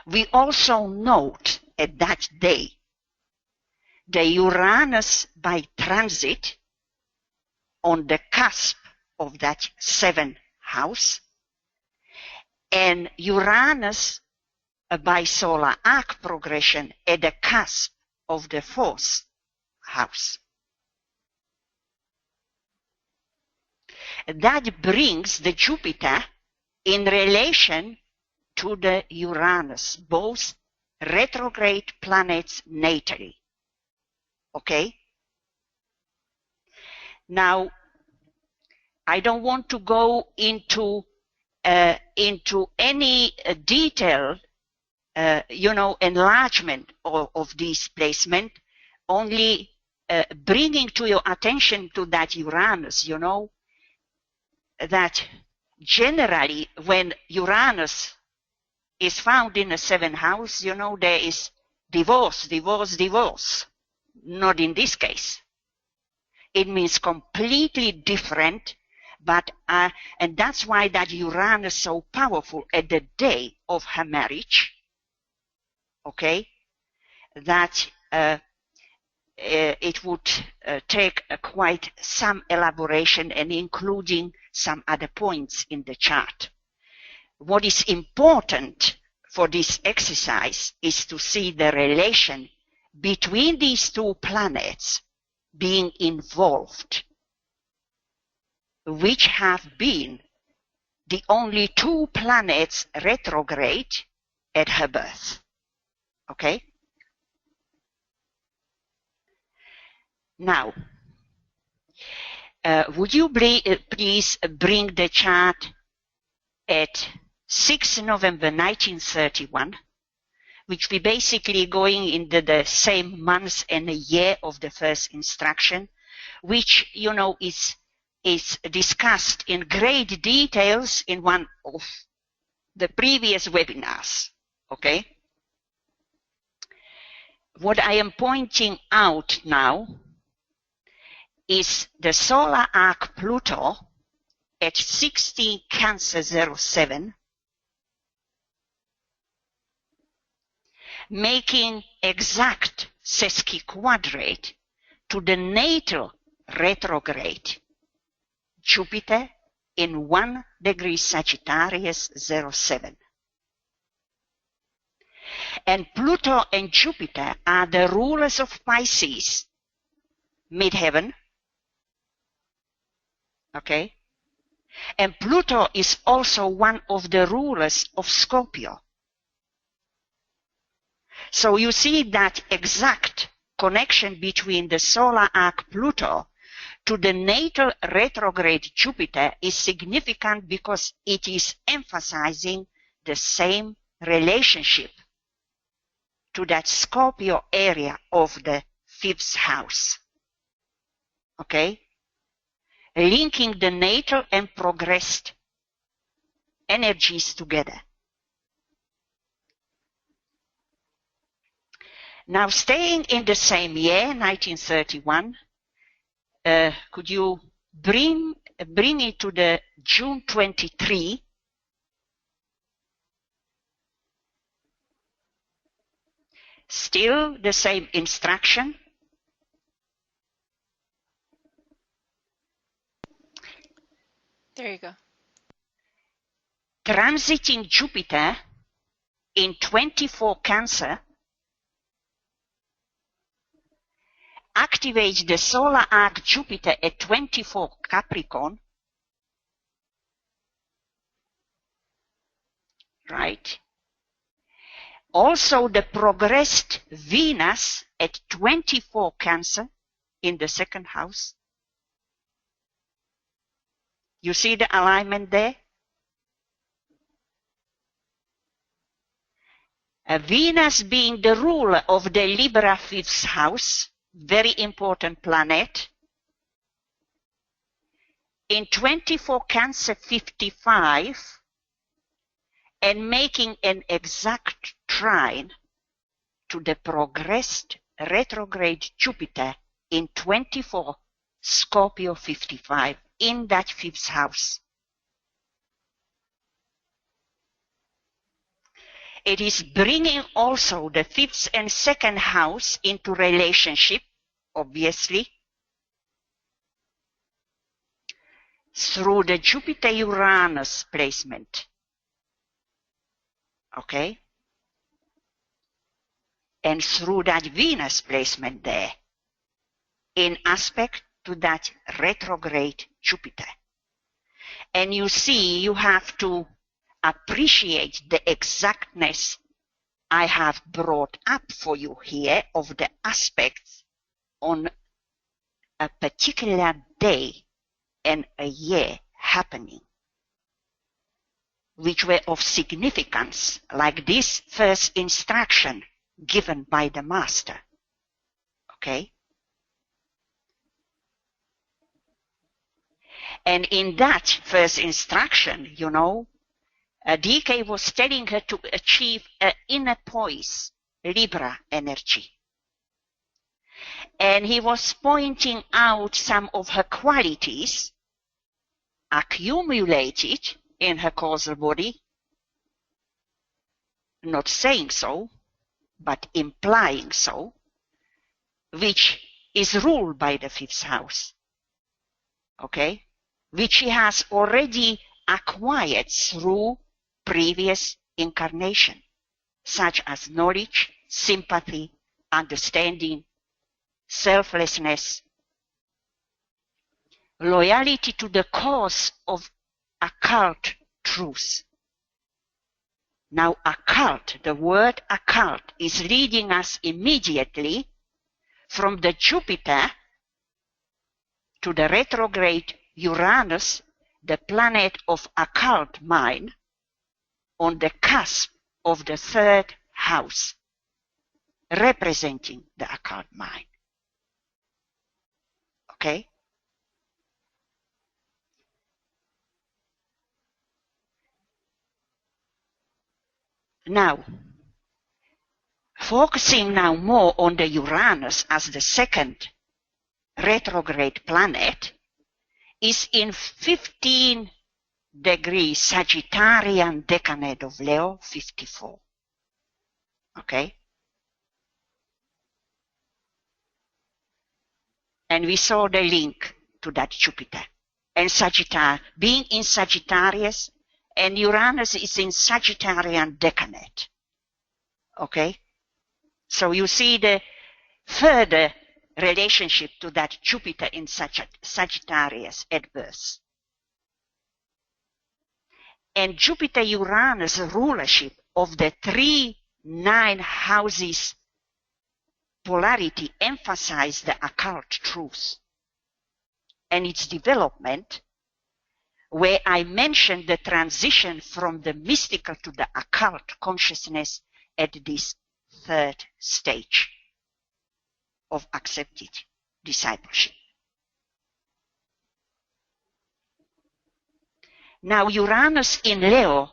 We also note at that day the Uranus by transit on the cusp of that 7th house, and Uranus by solar arc progression at the cusp of the 4th house. That brings the Jupiter in relation to the Uranus, both retrograde planets natally. Okay? Now, I don't want to go into any detail, enlargement of this placement, only bringing to your attention to that Uranus, that generally when Uranus is found in the 7th house, there is divorce. Not in this case. It means completely different, but and that's why that Uranus is so powerful at the day of her marriage. Okay, that it would take quite some elaboration and including some other points in the chart. What is important for this exercise is to see the relation between these two planets being involved, which have been the only two planets retrograde at her birth. Okay? Now, would you please bring the chart at 6 November 1931, which we basically going into the same month and a year of the first instruction, which, is discussed in great details in one of the previous webinars. Okay? What I am pointing out now is the solar arc Pluto at 16 Cancer 07, making exact sesquiquadrate to the natal retrograde Jupiter in 1 degree Sagittarius 07. And Pluto and Jupiter are the rulers of Pisces, midheaven. Okay? And Pluto is also one of the rulers of Scorpio. So you see that exact connection between the solar arc Pluto to the natal retrograde Jupiter is significant because it is emphasizing the same relationship to that Scorpio area of the 5th house. Okay? Linking the natal and progressed energies together. Now, staying in the same year, 1931, could you bring it to the June 23? Still the same instruction. There you go. Transiting Jupiter in 24 Cancer activates the solar arc Jupiter at 24 Capricorn, right? Also the progressed Venus at 24 Cancer in the 2nd house. You see the alignment there? Venus being the ruler of the Libra 5th house, very important planet. In 24 Cancer 55 and making an exact trine to the progressed retrograde Jupiter in 24 Scorpio 55 in that 5th house. It is bringing also the 5th and 2nd house into relationship, obviously, through the Jupiter-Uranus placement. Okay? And through that Venus placement there, in aspect to that retrograde Jupiter. And you see, you have to appreciate the exactness I have brought up for you here of the aspects on a particular day and a year happening, which were of significance, like this first instruction given by the master. Okay? And in that first instruction, you know, DK was telling her to achieve an inner poise, Libra energy. And he was pointing out some of her qualities accumulated in her causal body, not saying so, but implying so, which is ruled by the 5th house, okay, which she has already acquired through previous incarnation, such as knowledge, sympathy, understanding, selflessness, loyalty to the cause of occult truth. Now, occult, the word occult, is leading us immediately from the Jupiter to the retrograde Uranus, the planet of occult mind, on the cusp of the 3rd house, representing the occult mind. Okay? Now, focusing now more on the Uranus as the 2nd retrograde planet, is in 15 degrees Sagittarian decade of Leo 54. Okay? And we saw the link to that Jupiter. And Sagittarius, being in Sagittarius, and Uranus is in Sagittarian decanate. Okay? So you see the further relationship to that Jupiter in Sagittarius at birth. And Jupiter-Uranus rulership of the 3-9 houses polarity emphasize the occult truth and its development, where I mentioned the transition from the mystical to the occult consciousness at this third stage of accepted discipleship. Now Uranus in Leo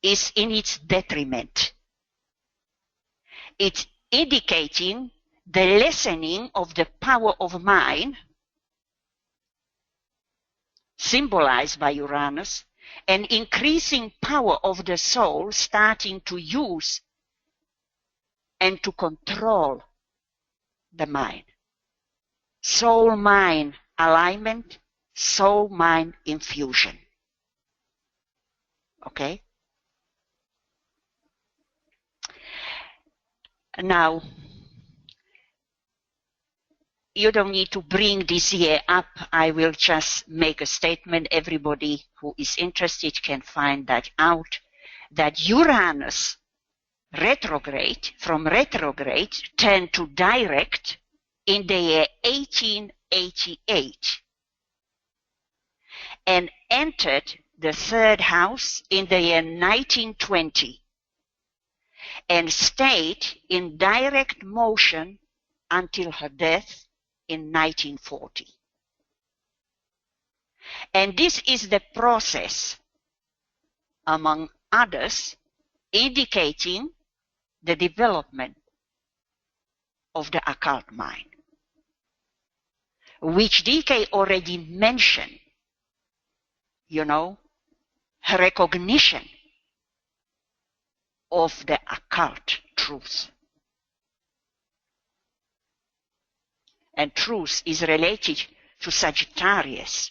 is in its detriment. It's indicating the lessening of the power of mind, symbolized by Uranus, and increasing power of the soul starting to use and to control the mind. Soul-mind alignment, soul-mind infusion. Okay? Now, you don't need to bring this year up. I will just make a statement. Everybody who is interested can find that out. That Uranus retrograde, from retrograde, turned to direct in the year 1888 and entered the third house in the year 1920 and stayed in direct motion until her death in 1940. And this is the process, among others, indicating the development of the occult mind, which DK already mentioned, you know, her recognition of the occult truth. And truth is related to Sagittarius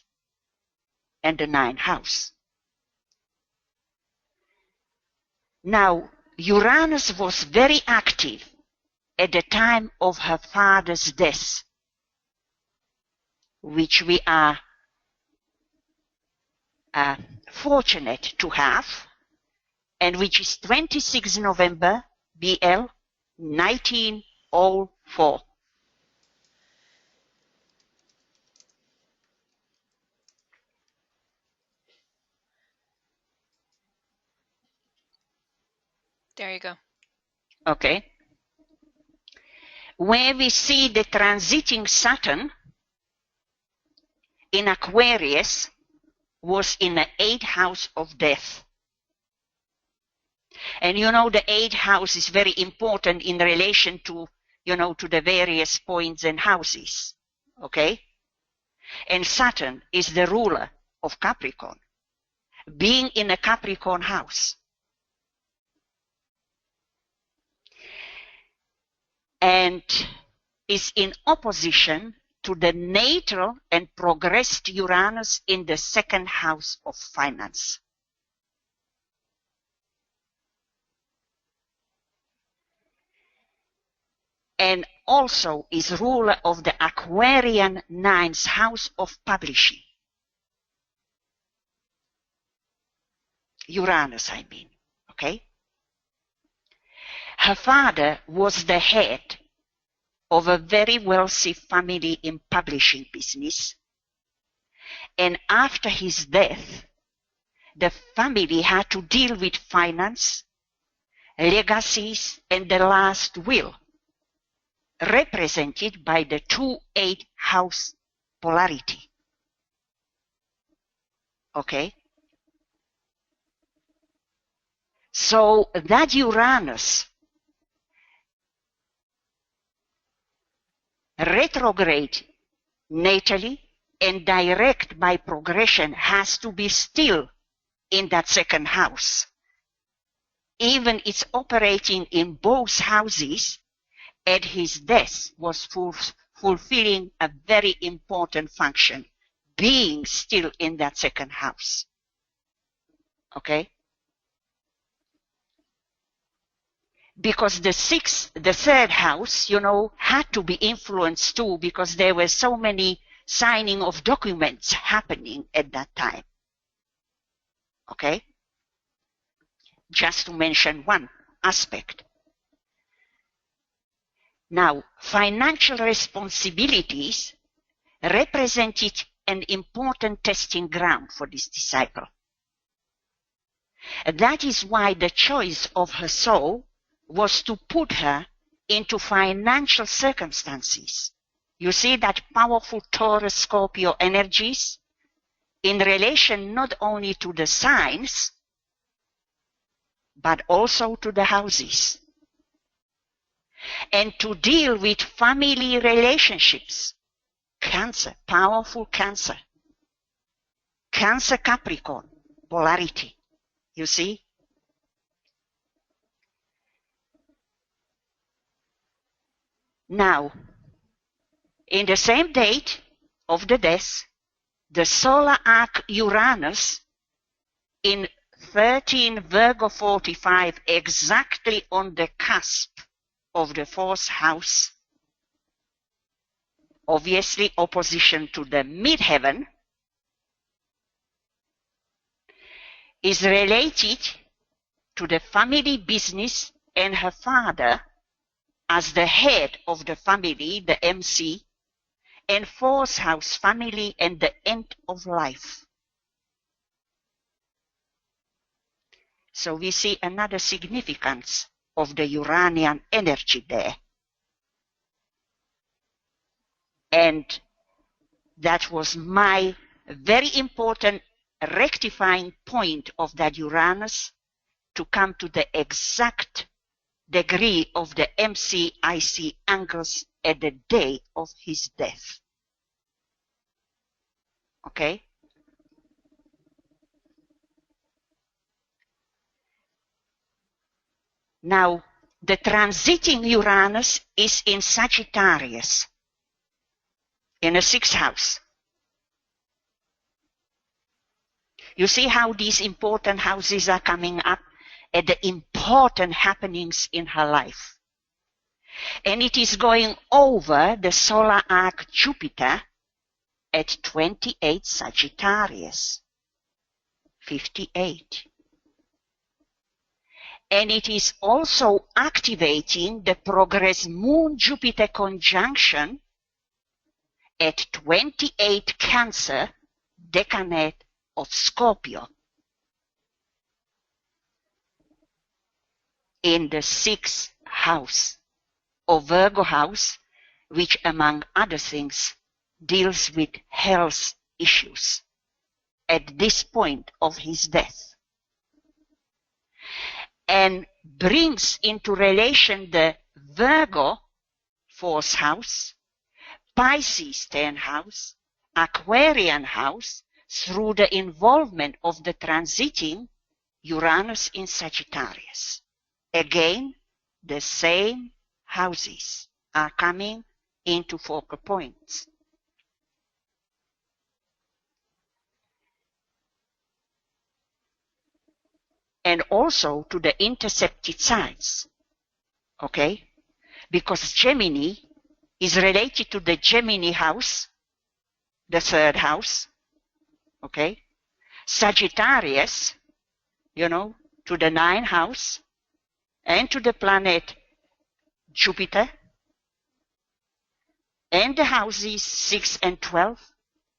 and the 9th house. Now, Uranus was very active at the time of her father's death, which we are fortunate to have, and which is 26 November BL 1904. There you go. Okay. Where we see the transiting Saturn in Aquarius was in the 8th house of death. And you know, the 8th house is very important in relation to, you know, to the various points and houses. Okay? And Saturn is the ruler of Capricorn, being in a Capricorn house. And is in opposition to the natal and progressed Uranus in the 2nd house of finance. And also is ruler of the Aquarian 9th house of publishing. Uranus, I mean. Okay? Her father was the head of a very wealthy family in publishing business. And after his death, the family had to deal with finance, legacies, and the last will, represented by the 2-8 house polarity. Okay? So that Uranus retrograde natally and direct by progression has to be still in that 2nd house. Even it's operating in both houses, at his death was fulfilling a very important function, being still in that second house. Okay? Because the third house, had to be influenced too, because there were so many signing of documents happening at that time. Okay? Just to mention one aspect. Now, financial responsibilities represented an important testing ground for this disciple. That is why the choice of her soul was to put her into financial circumstances. You see that powerful Taurus Scorpio energies in relation not only to the signs, but also to the houses. And to deal with family relationships. Cancer, powerful Cancer. Cancer Capricorn, polarity. You see? Now, in the same date of the death, the solar arc Uranus in 13 Virgo 45, exactly on the cusp of the fourth house, obviously opposition to the midheaven, is related to the family business and her father as the head of the family, the MC, and fourth house family and the end of life. So we see another significance of the Uranian energy there. And that was my very important rectifying point of that Uranus, to come to the exact degree of the MC-IC angles at the day of his death. Okay? Now, the transiting Uranus is in Sagittarius, in the sixth house. You see how these important houses are coming up at the important happenings in her life. And it is going over the solar arc Jupiter at 28 Sagittarius, 58. And it is also activating the progress Moon-Jupiter conjunction at 28 Cancer, decade of Scorpio, in the sixth house, or Virgo house, which among other things deals with health issues at this point of his death, and brings into relation the Virgo fourth house, Pisces 10th house, Aquarian house, through the involvement of the transiting Uranus in Sagittarius. Again, the same houses are coming into focal points. And also to the intercepted signs, okay? Because Gemini is related to the Gemini house, the third house, okay? Sagittarius, to the ninth house, and to the planet Jupiter, and the houses 6 and 12,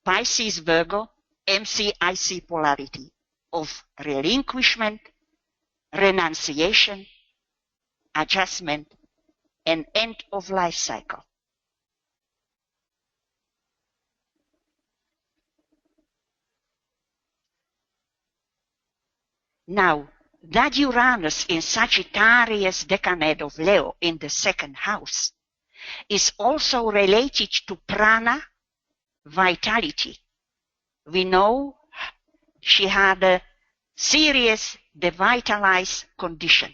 Pisces, Virgo, MC-IC polarity of relinquishment, renunciation, adjustment, and end of life cycle. Now, that Uranus in Sagittarius decade of Leo in the second house is also related to prana, vitality. We know she had a serious devitalized condition,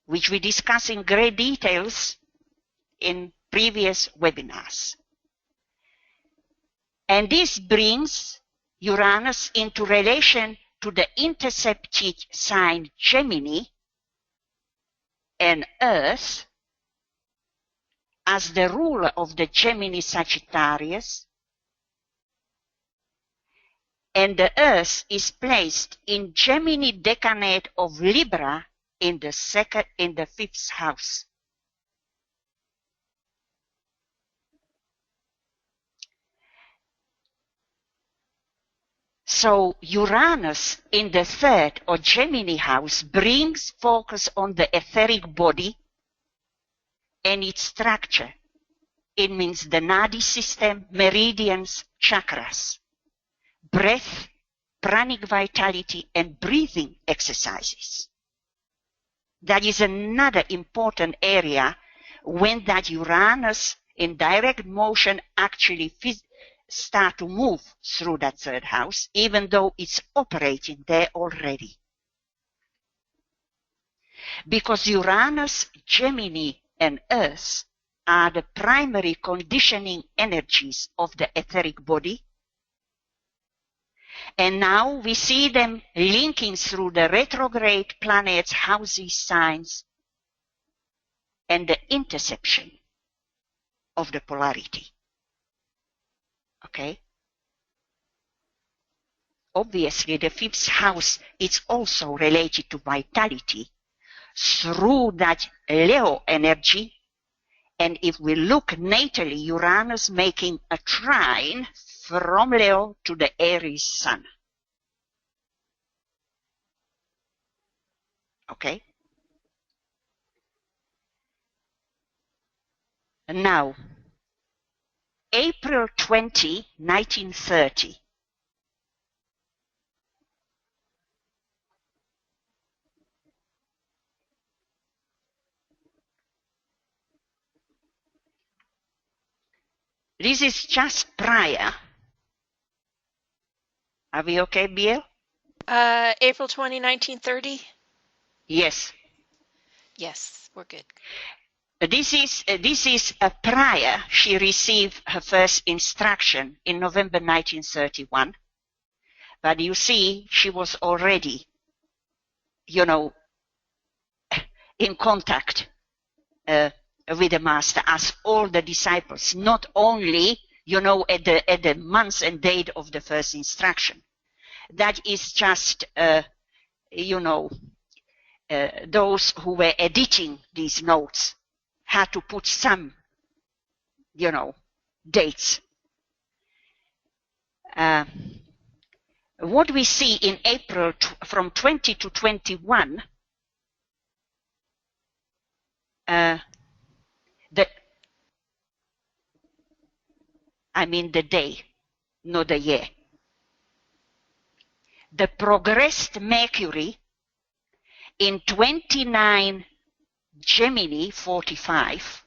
which we discuss in great details in previous webinars. And this brings Uranus into relation to the intercepted sign Gemini and Earth as the ruler of the Gemini Sagittarius, and the Earth is placed in Gemini decanate of Libra in the 5th house. So Uranus in the 3rd or Gemini house brings focus on the etheric body and its structure. It means the Nadi system, meridians, chakras, breath, pranic vitality, and breathing exercises. That is another important area when that Uranus in direct motion actually start to move through that 3rd house, even though it's operating there already. Because Uranus, Gemini, and Earth are the primary conditioning energies of the etheric body. And now we see them linking through the retrograde planets, houses, signs, and the interception of the polarity. Okay? Obviously, the 5th house is also related to vitality through that Leo energy. And if we look natally, Uranus making a trine from Leo to the Aries sun. Okay? And now, April 20, 1930. This is just prior. Are we okay, Biel? April 20, 1930? Yes. Yes, we're good. This is a prior. She received her first instruction in November 1931. But you see, she was already, in contact with the master as all the disciples, not only, at the month and date of the first instruction. That is just, those who were editing these notes had to put some, dates. What we see in April from 20 to 21, the day, not the year. The progressed Mercury in 29 Gemini 45,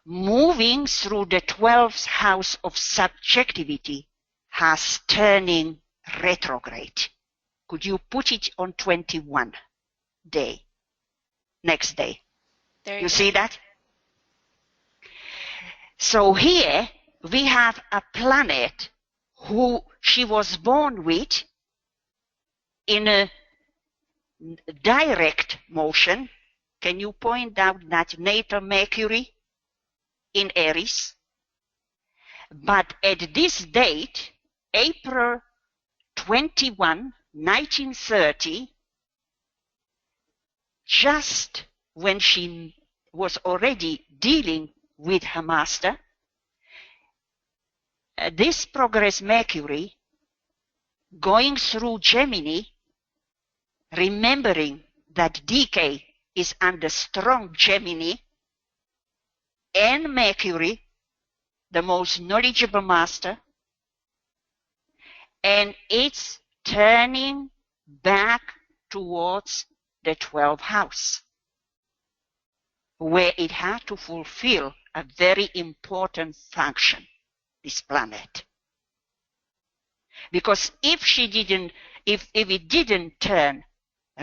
moving through the 12th house of subjectivity, has turning retrograde. Could you put it on 21 day, next day? There you see that? So here we have a planet who she was born with in a direct motion. Can you point out that natal Mercury in Aries? But at this date, April 21, 1930, just when she was already dealing with her master, this progress Mercury going through Gemini, remembering that DK is under strong Gemini, and Mercury, the most knowledgeable master, and it's turning back towards the 12th house, where it had to fulfill a very important function, this planet. Because if it didn't turn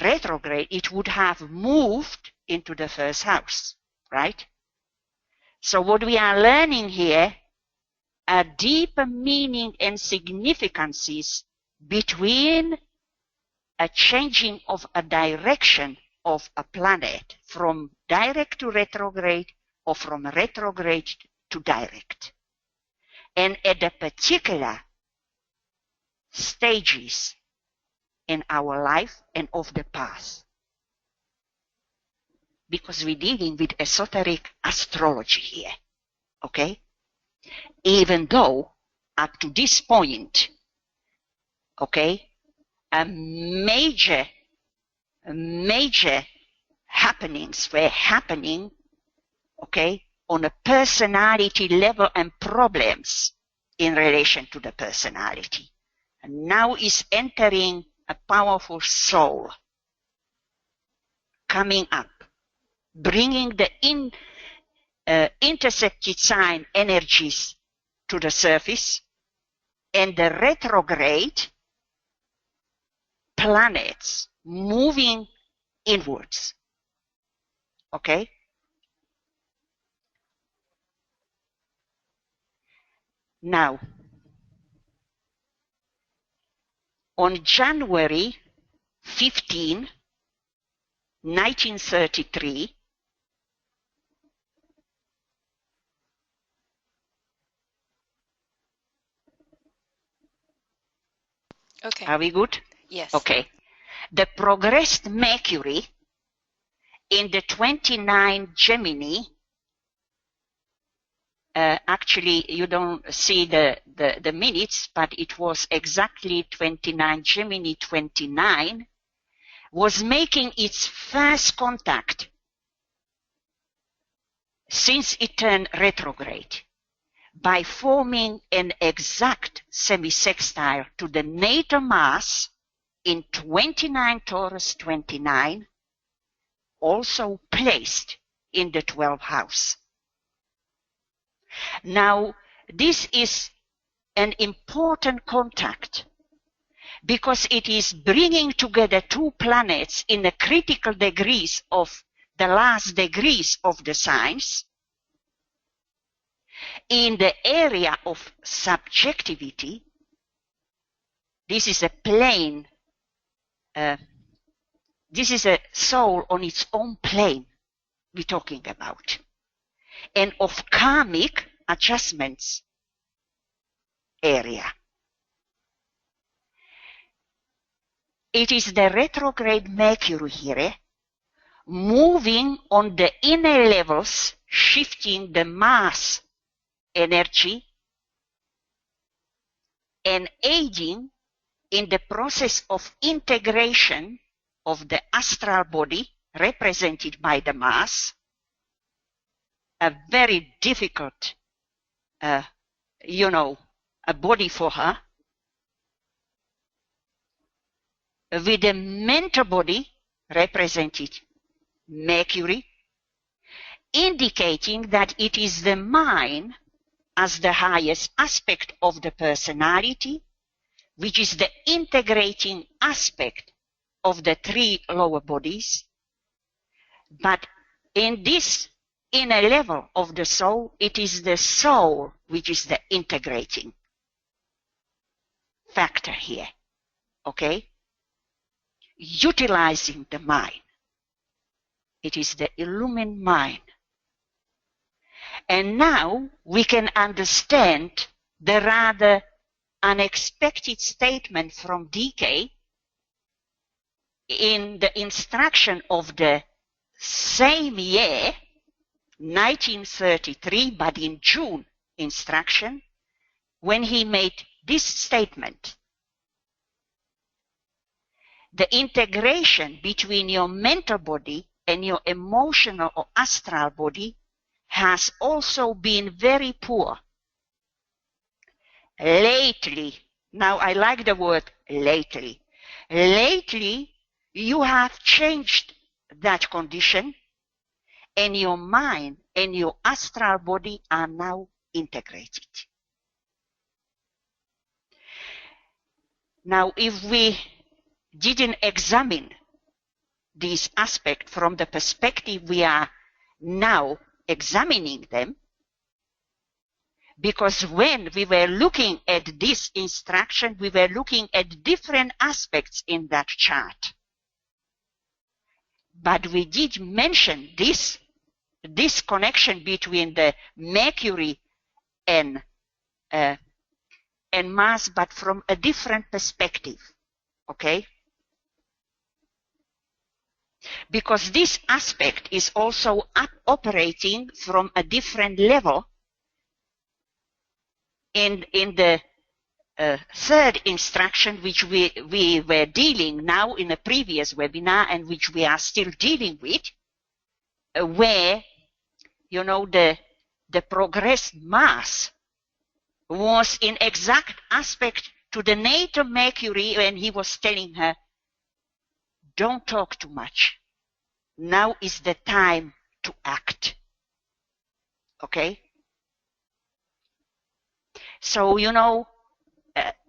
retrograde, it would have moved into the 1st house, right? So what we are learning here are deeper meaning and significances between a changing of a direction of a planet from direct to retrograde or from retrograde to direct. And at the particular stages in our life and of the path. Because we're dealing with esoteric astrology here, okay? Even though up to this point, okay, major happenings were happening, okay, on a personality level and problems in relation to the personality. And now is entering a powerful soul coming up, bringing the intercepted sign energies to the surface, and the retrograde planets moving inwards. Okay? Now, on January 15, 1933, Okay. Are we good? Yes. Okay. The progressed Mercury in the 29 Gemini, actually you don't see the minutes, but it was exactly 29 Gemini 29, was making its first contact since it turned retrograde by forming an exact semisextile to the natal Mars in 29 Taurus 29, also placed in the 12th house. Now, this is an important contact because it is bringing together two planets in the critical degrees of the last degrees of the signs in the area of subjectivity. This is a plane, this is a soul on its own plane we're talking about, and of karmic adjustments area. It is the retrograde Mercury here, moving on the inner levels, shifting the mass energy and aiding in the process of integration of the astral body represented by the mass, a very difficult, a body for her, with the mental body represented Mercury, indicating that it is the mind as the highest aspect of the personality, which is the integrating aspect of the three lower bodies. But in this inner level of the soul, it is the soul which is the integrating factor here. Okay? Utilizing the mind. It is the illumined mind. And now we can understand the rather unexpected statement from DK in the instruction of the same year, 1933, but in June instruction, when he made this statement. The integration between your mental body and your emotional or astral body has also been very poor. Lately, now I like the word lately. Lately, you have changed that condition, and your mind and your astral body are now integrated. Now, if we didn't examine this aspect from the perspective we are now examining them, Because when we were looking at this instruction, we were looking at different aspects in that chart. But we did mention this connection between the Mercury and Mars, but from a different perspective. Okay? Because this aspect is also operating from a different level in the third instruction, which we were dealing now in a previous webinar and which we are still dealing with, where, you know, the progressed Mars was in exact aspect to the natal Mercury when he was telling her, don't talk too much. Now is the time to act. Okay? So, you know,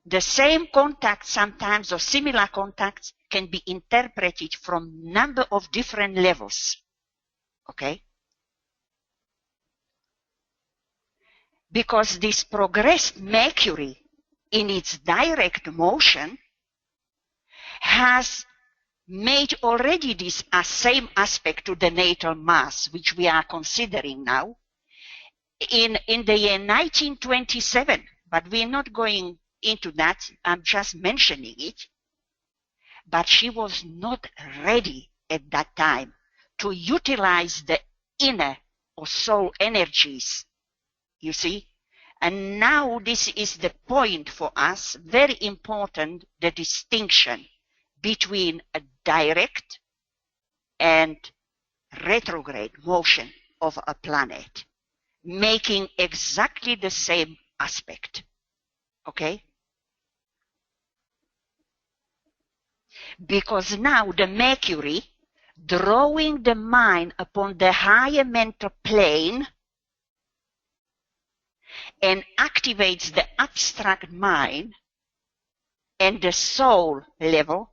the same contact sometimes or similar contacts can be interpreted from number of different levels. Okay? Because this progressed Mercury in its direct motion has made already this same aspect to the natal Mars, which we are considering now, in the year 1927. But we're not going into that. I'm just mentioning it. But she was not ready at that time to utilize the inner or soul energies, you see. And now this is the point for us, very important, the distinction between a direct and retrograde motion of a planet, making exactly the same aspect. Okay? Because now the Mercury, drawing the mind upon the higher mental plane and activates the abstract mind and the soul level,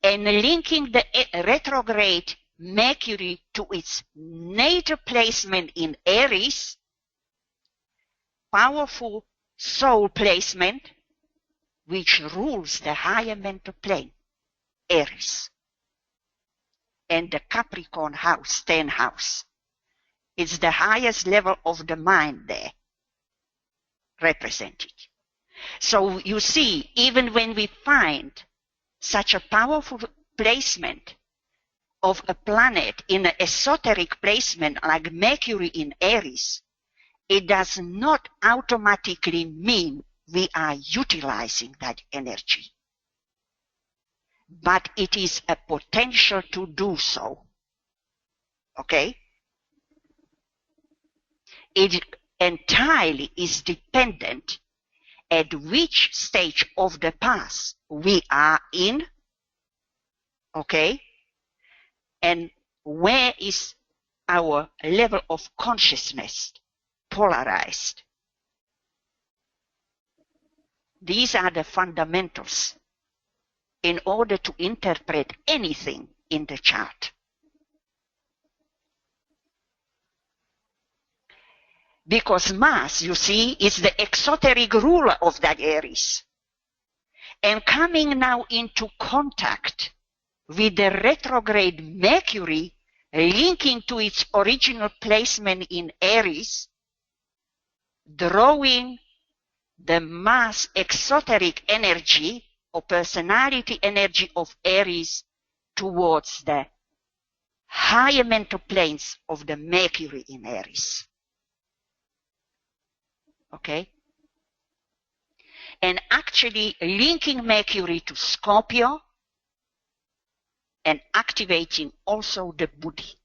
and linking the retrograde Mercury to its natal placement in Aries, powerful soul placement, which rules the higher mental plane, Aries, and the Capricorn house, 10th house. It's the highest level of the mind there represented. So you see, even when we find such a powerful placement of a planet in an esoteric placement like Mercury in Aries, it does not automatically mean we are utilizing that energy. But it is a potential to do so. Okay? It entirely is dependent at which stage of the path we are in, okay, and where is our level of consciousness polarized. These are the fundamentals in order to interpret anything in the chart. Because Mars, you see, is the exoteric ruler of that Aries. And coming now into contact with the retrograde Mercury, linking to its original placement in Aries, drawing the Mars exoteric energy or personality energy of Aries towards the higher mental planes of the Mercury in Aries. Okay? And actually linking Mercury to Scorpio and activating also the Buddhi.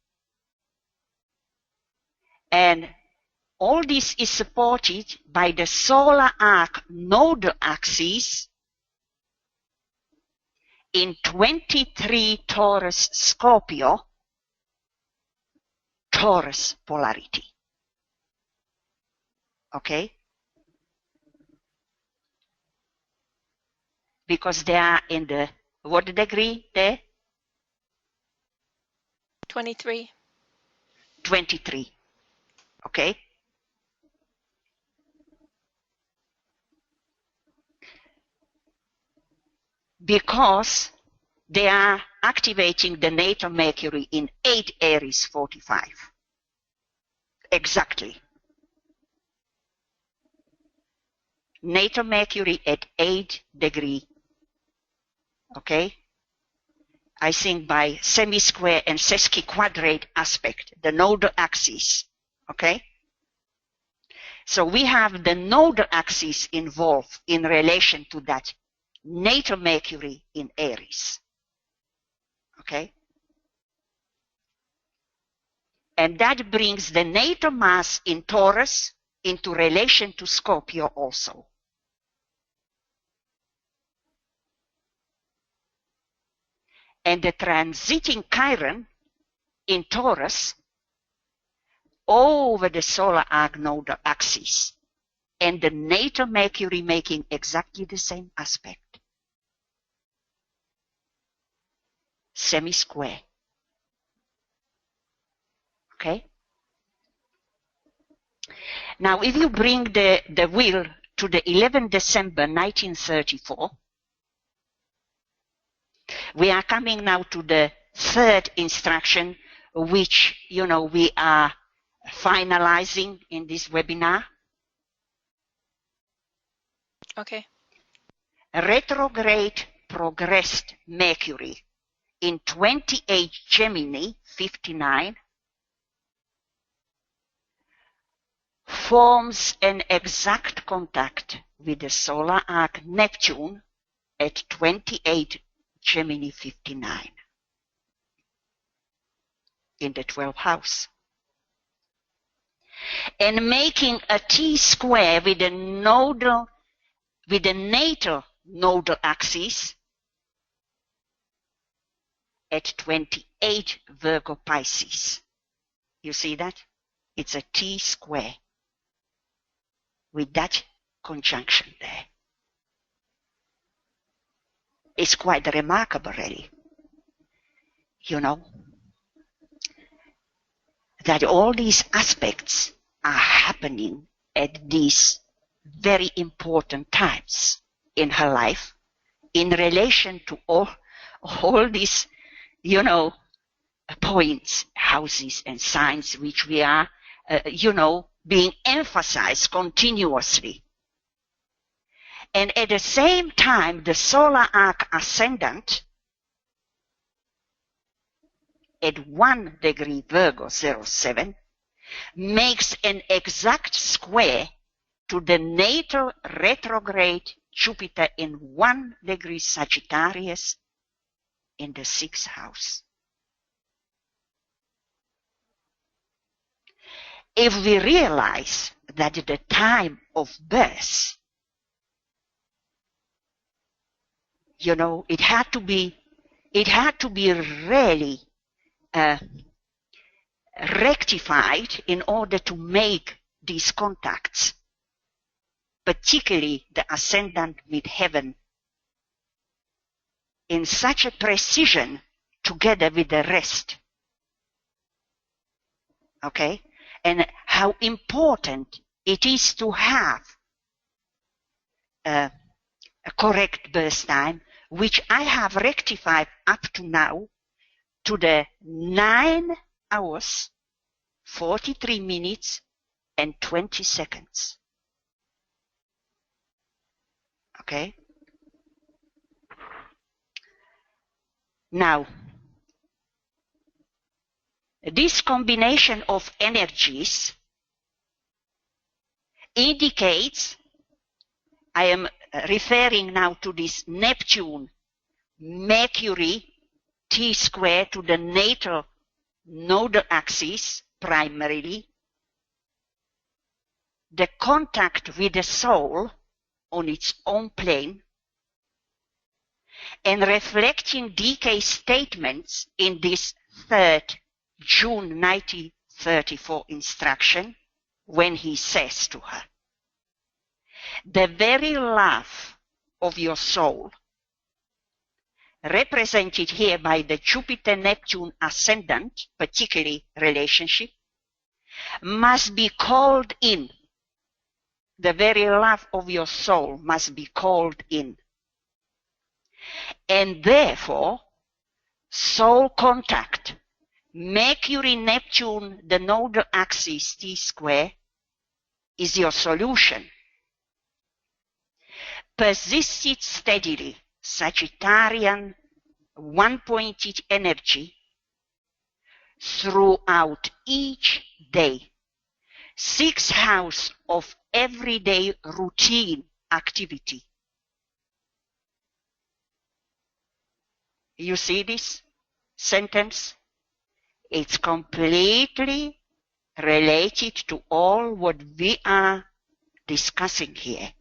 And all this is supported by the solar arc nodal axis in 23 Taurus Scorpio, Taurus polarity. Okay? Because they are in the, what degree there? 23. 23. Okay? because they are activating the natal Mercury in 8 Aries 45. Exactly. Natal Mercury at 8 degree. Okay? I think by semi-square and sesquiquadrate aspect, the nodal axis. Okay? So we have the nodal axis involved in relation to that natal Mercury in Aries. Okay? And that brings the natal Mars in Taurus into relation to Scorpio also. And the transiting Chiron in Taurus over the solar arc nodal axis, and the natal Mercury making exactly the same aspect. Semi-square. Okay? Now, if you bring the wheel to the 11th December 1934, we are coming now to the third instruction, which, we are finalizing in this webinar. Okay. Retrograde progressed Mercury in 28 Gemini 59 forms an exact contact with the solar arc Neptune at 28 Gemini 59 in the 12th house, and making a T-square with the natal nodal axis at 28 Virgo Pisces. You see that? It's a T-square with that conjunction there. It's quite remarkable, really. That all these aspects are happening at these very important times in her life in relation to all these, points, houses and signs which we are, being emphasized continuously. And at the same time, the solar arc ascendant at 1 degree Virgo 07 makes an exact square to the natal retrograde Jupiter in 1 degree Sagittarius in the 6th house. If we realize that at the time of birth, it had to be really rectified in order to make these contacts, particularly the ascendant with heaven, in such a precision together with the rest. Okay? And how important it is to have a correct birth time, which I have rectified up to now to the 9 hours, 43 minutes, and 20 seconds. Okay? Now, this combination of energies indicates, I am referring now to this Neptune, Mercury, T-square to the natal nodal axis primarily, the contact with the soul on its own plane, and reflecting DK's statements in this 3rd June 1934 instruction when he says to her, the very love of your soul, represented here by the Jupiter-Neptune ascendant, particularly relationship, must be called in. The very love of your soul must be called in. And therefore, soul contact, Mercury, Neptune, the nodal axis T square, is your solution. Persist it steadily, Sagittarian, one-pointed energy, throughout each day. 6th house of everyday routine activity. You see this sentence? It's completely related to all what we are discussing here.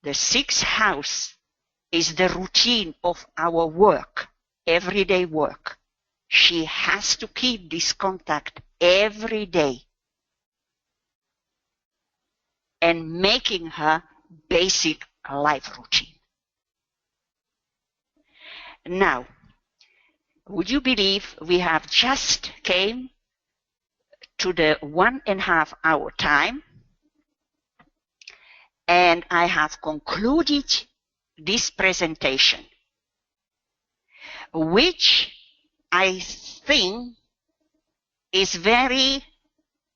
The 6th house is the routine of our work, everyday work. She has to keep this contact every day and making her basic life routine. Now, would you believe we have just came to the 1.5 hour time, and I have concluded this presentation, which I think is very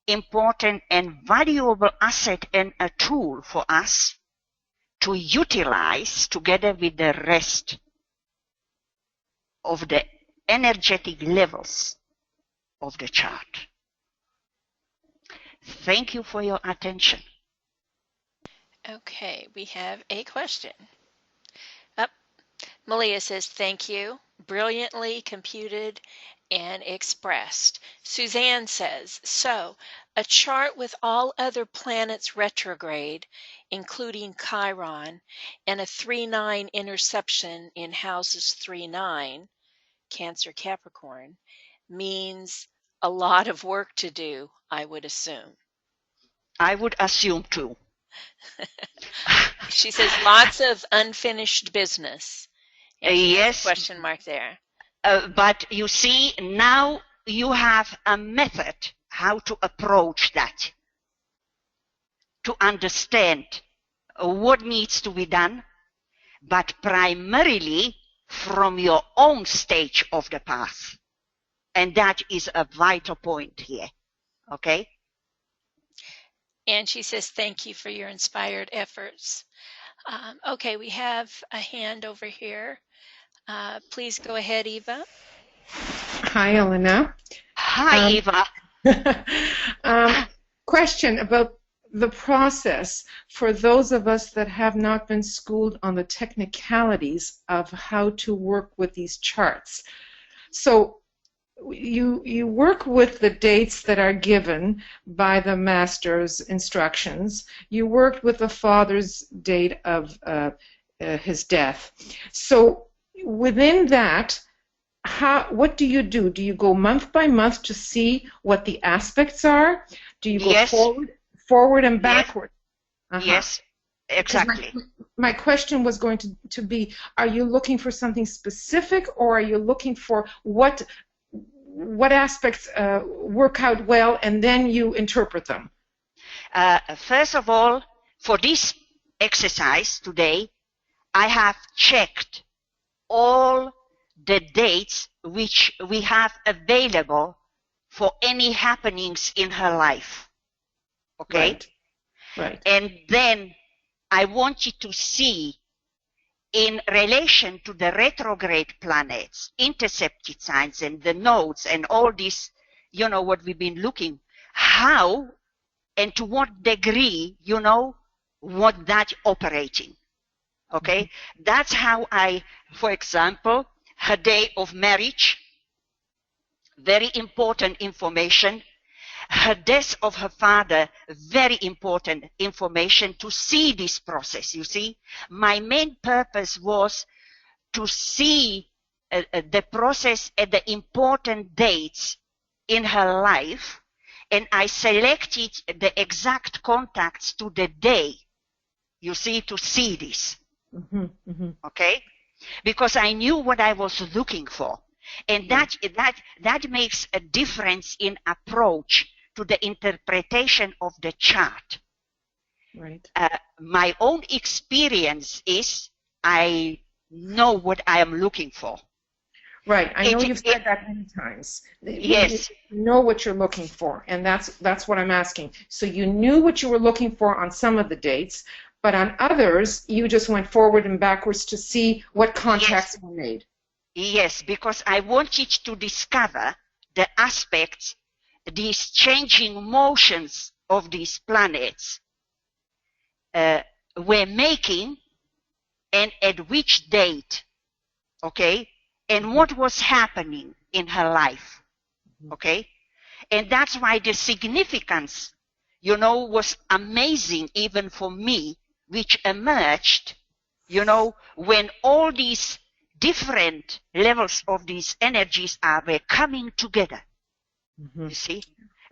important and valuable asset and a tool for us to utilize together with the rest of the energetic levels of the chart. Thank you for your attention. Okay, we have a question. Malia says, thank you. Brilliantly computed and expressed. Suzanne says, so a chart with all other planets retrograde, including Chiron, and a 3-9 interception in houses 3-9, Cancer, Capricorn, means a lot of work to do, I would assume. I would assume too. She says lots of unfinished business. And yes. Question mark there. But you see, now you have a method how to approach that, to understand what needs to be done, but primarily from your own stage of the path. And that is a vital point here. Okay? And she says, thank you for your inspired efforts. Okay, we have a hand over here. Please go ahead, Eva. Hi, Elena. Hi, Eva. Question about the process for those of us that have not been schooled on the technicalities of how to work with these charts. So you work with the dates that are given by the master's instructions. You worked with the father's date of his death. So within that, what do you do? Do you go month by month to see what the aspects are? Do you go yes. forward and backward? Yes, yes, exactly. My question was going to be, are you looking for something specific, or are you looking for what aspects work out well, and then you interpret them? First of all, for this exercise today, I have checked all the dates which we have available for any happenings in her life. Okay? Right. And then I want you to see, in relation to the retrograde planets, intercepted signs and the nodes and all this, you know, what we've been looking, how and to what degree, you know, what that operating. Okay? Mm-hmm. That's how I, for example, her day of marriage, very important information. Her death of her father, very important information to see this process, you see. My main purpose was to see the process at the important dates in her life, and I selected the exact contacts to the day, you see, to see this. Mm-hmm, mm-hmm. Okay? Because I knew what I was looking for. And that makes a difference in approach to the interpretation of the chart. Right. My own experience is I know what I am looking for. Right. I know you've said that many times. Yes. You know what you're looking for, and that's what I'm asking. So you knew what you were looking for on some of the dates, but on others, you just went forward and backwards to see what contacts were made. Yes, because I wanted to discover the aspects, these changing motions of these planets were making, and at which date, okay, and what was happening in her life, okay? And that's why the significance, was amazing even for me, which emerged, when all these different levels of these energies were coming together, you see,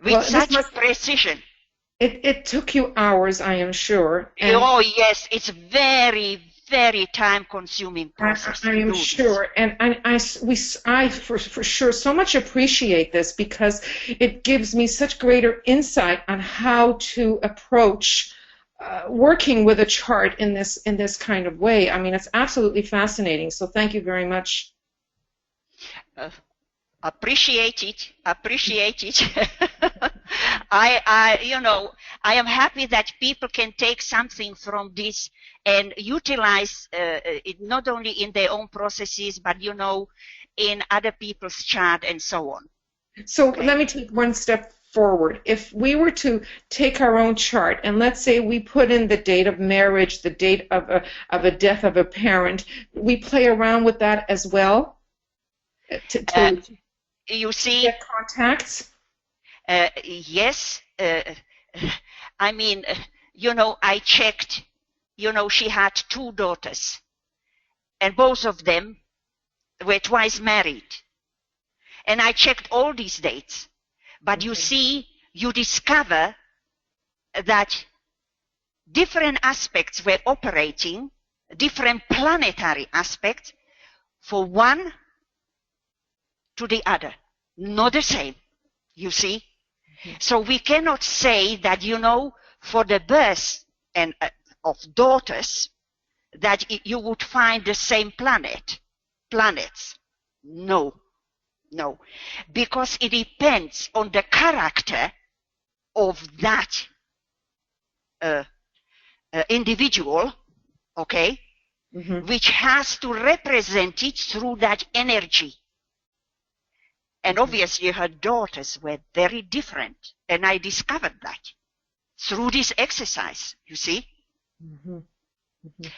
with such precision. It took you hours, I am sure. And oh, yes, it's very, very time-consuming process. I am sure, and I for sure so much appreciate this, because it gives me such greater insight on how to approach working with a chart in this kind of way. I mean, it's absolutely fascinating. So thank you very much. Appreciate it. I am happy that people can take something from this and utilize it not only in their own processes, but in other people's chart and so on. So let me take one step forward. If we were to take our own chart and let's say we put in the date of marriage, the date of a death of a parent, we play around with that as well to you see, get contacts. Yes. I mean, I checked. She had 2 daughters, and both of them were twice married. And I checked all these dates. But you see, you discover that different aspects were operating, different planetary aspects, for one to the other. Not the same, you see. So we cannot say that, for the birth of daughters, that you would find the same planets. No. Because it depends on the character of that individual, okay, which has to represent it through that energy. And obviously her daughters were very different, and I discovered that through this exercise, you see.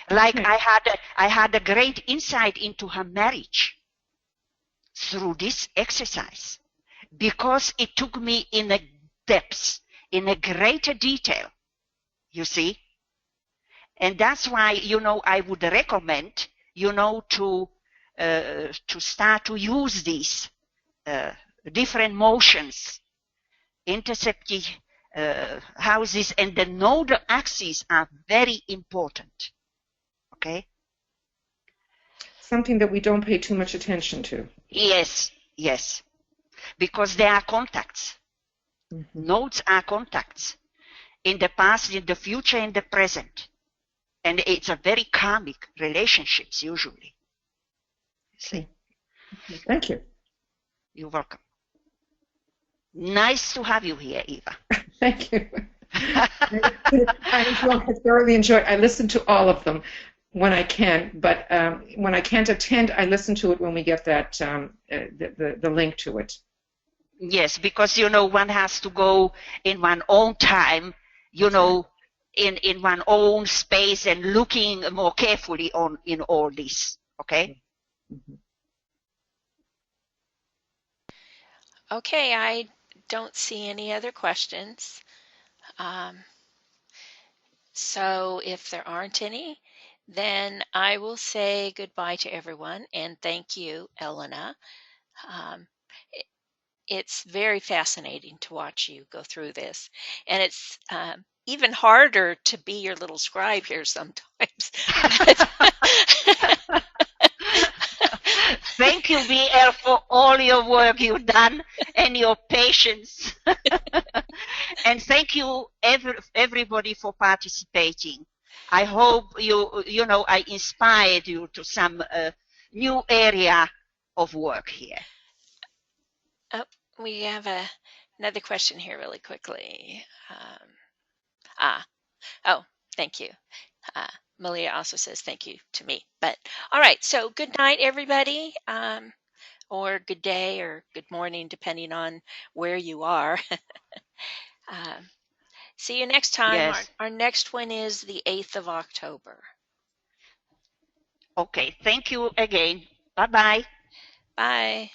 Like I had a great insight into her marriage through this exercise, because it took me in a depth, in a greater detail, you see. And that's why, I would recommend, to start to use these different motions, intercepting houses, and the nodal axes are very important. Okay? Something that we don't pay too much attention to. Yes. Because they are contacts. Nodes are contacts. In the past, in the future, in the present. And it's a very karmic relationships usually. See? Thank you. You're welcome. Nice to have you here, Eva. Thank you. I thoroughly enjoy. I listen to all of them when I can, but when I can't attend, I listen to it when we get that the link to it. Yes, because one has to go in one own time, in one own space, and looking more carefully in all this. Okay. Okay, I don't see any other questions. So if there aren't any, then I will say goodbye to everyone, and thank you, Elena. It's very fascinating to watch you go through this, and it's even harder to be your little scribe here sometimes. Thank you, BL, for all your work you've done and your patience. And thank you, everybody, for participating. I hope I inspired you to some new area of work here. Oh, we have another question here really quickly. Oh, thank you. Malia also says thank you to me. But all right, so good night, everybody, or good day or good morning, depending on where you are. See you next time. Yes. Our next one is the 8th of October. Okay, thank you again. Bye-bye. Bye.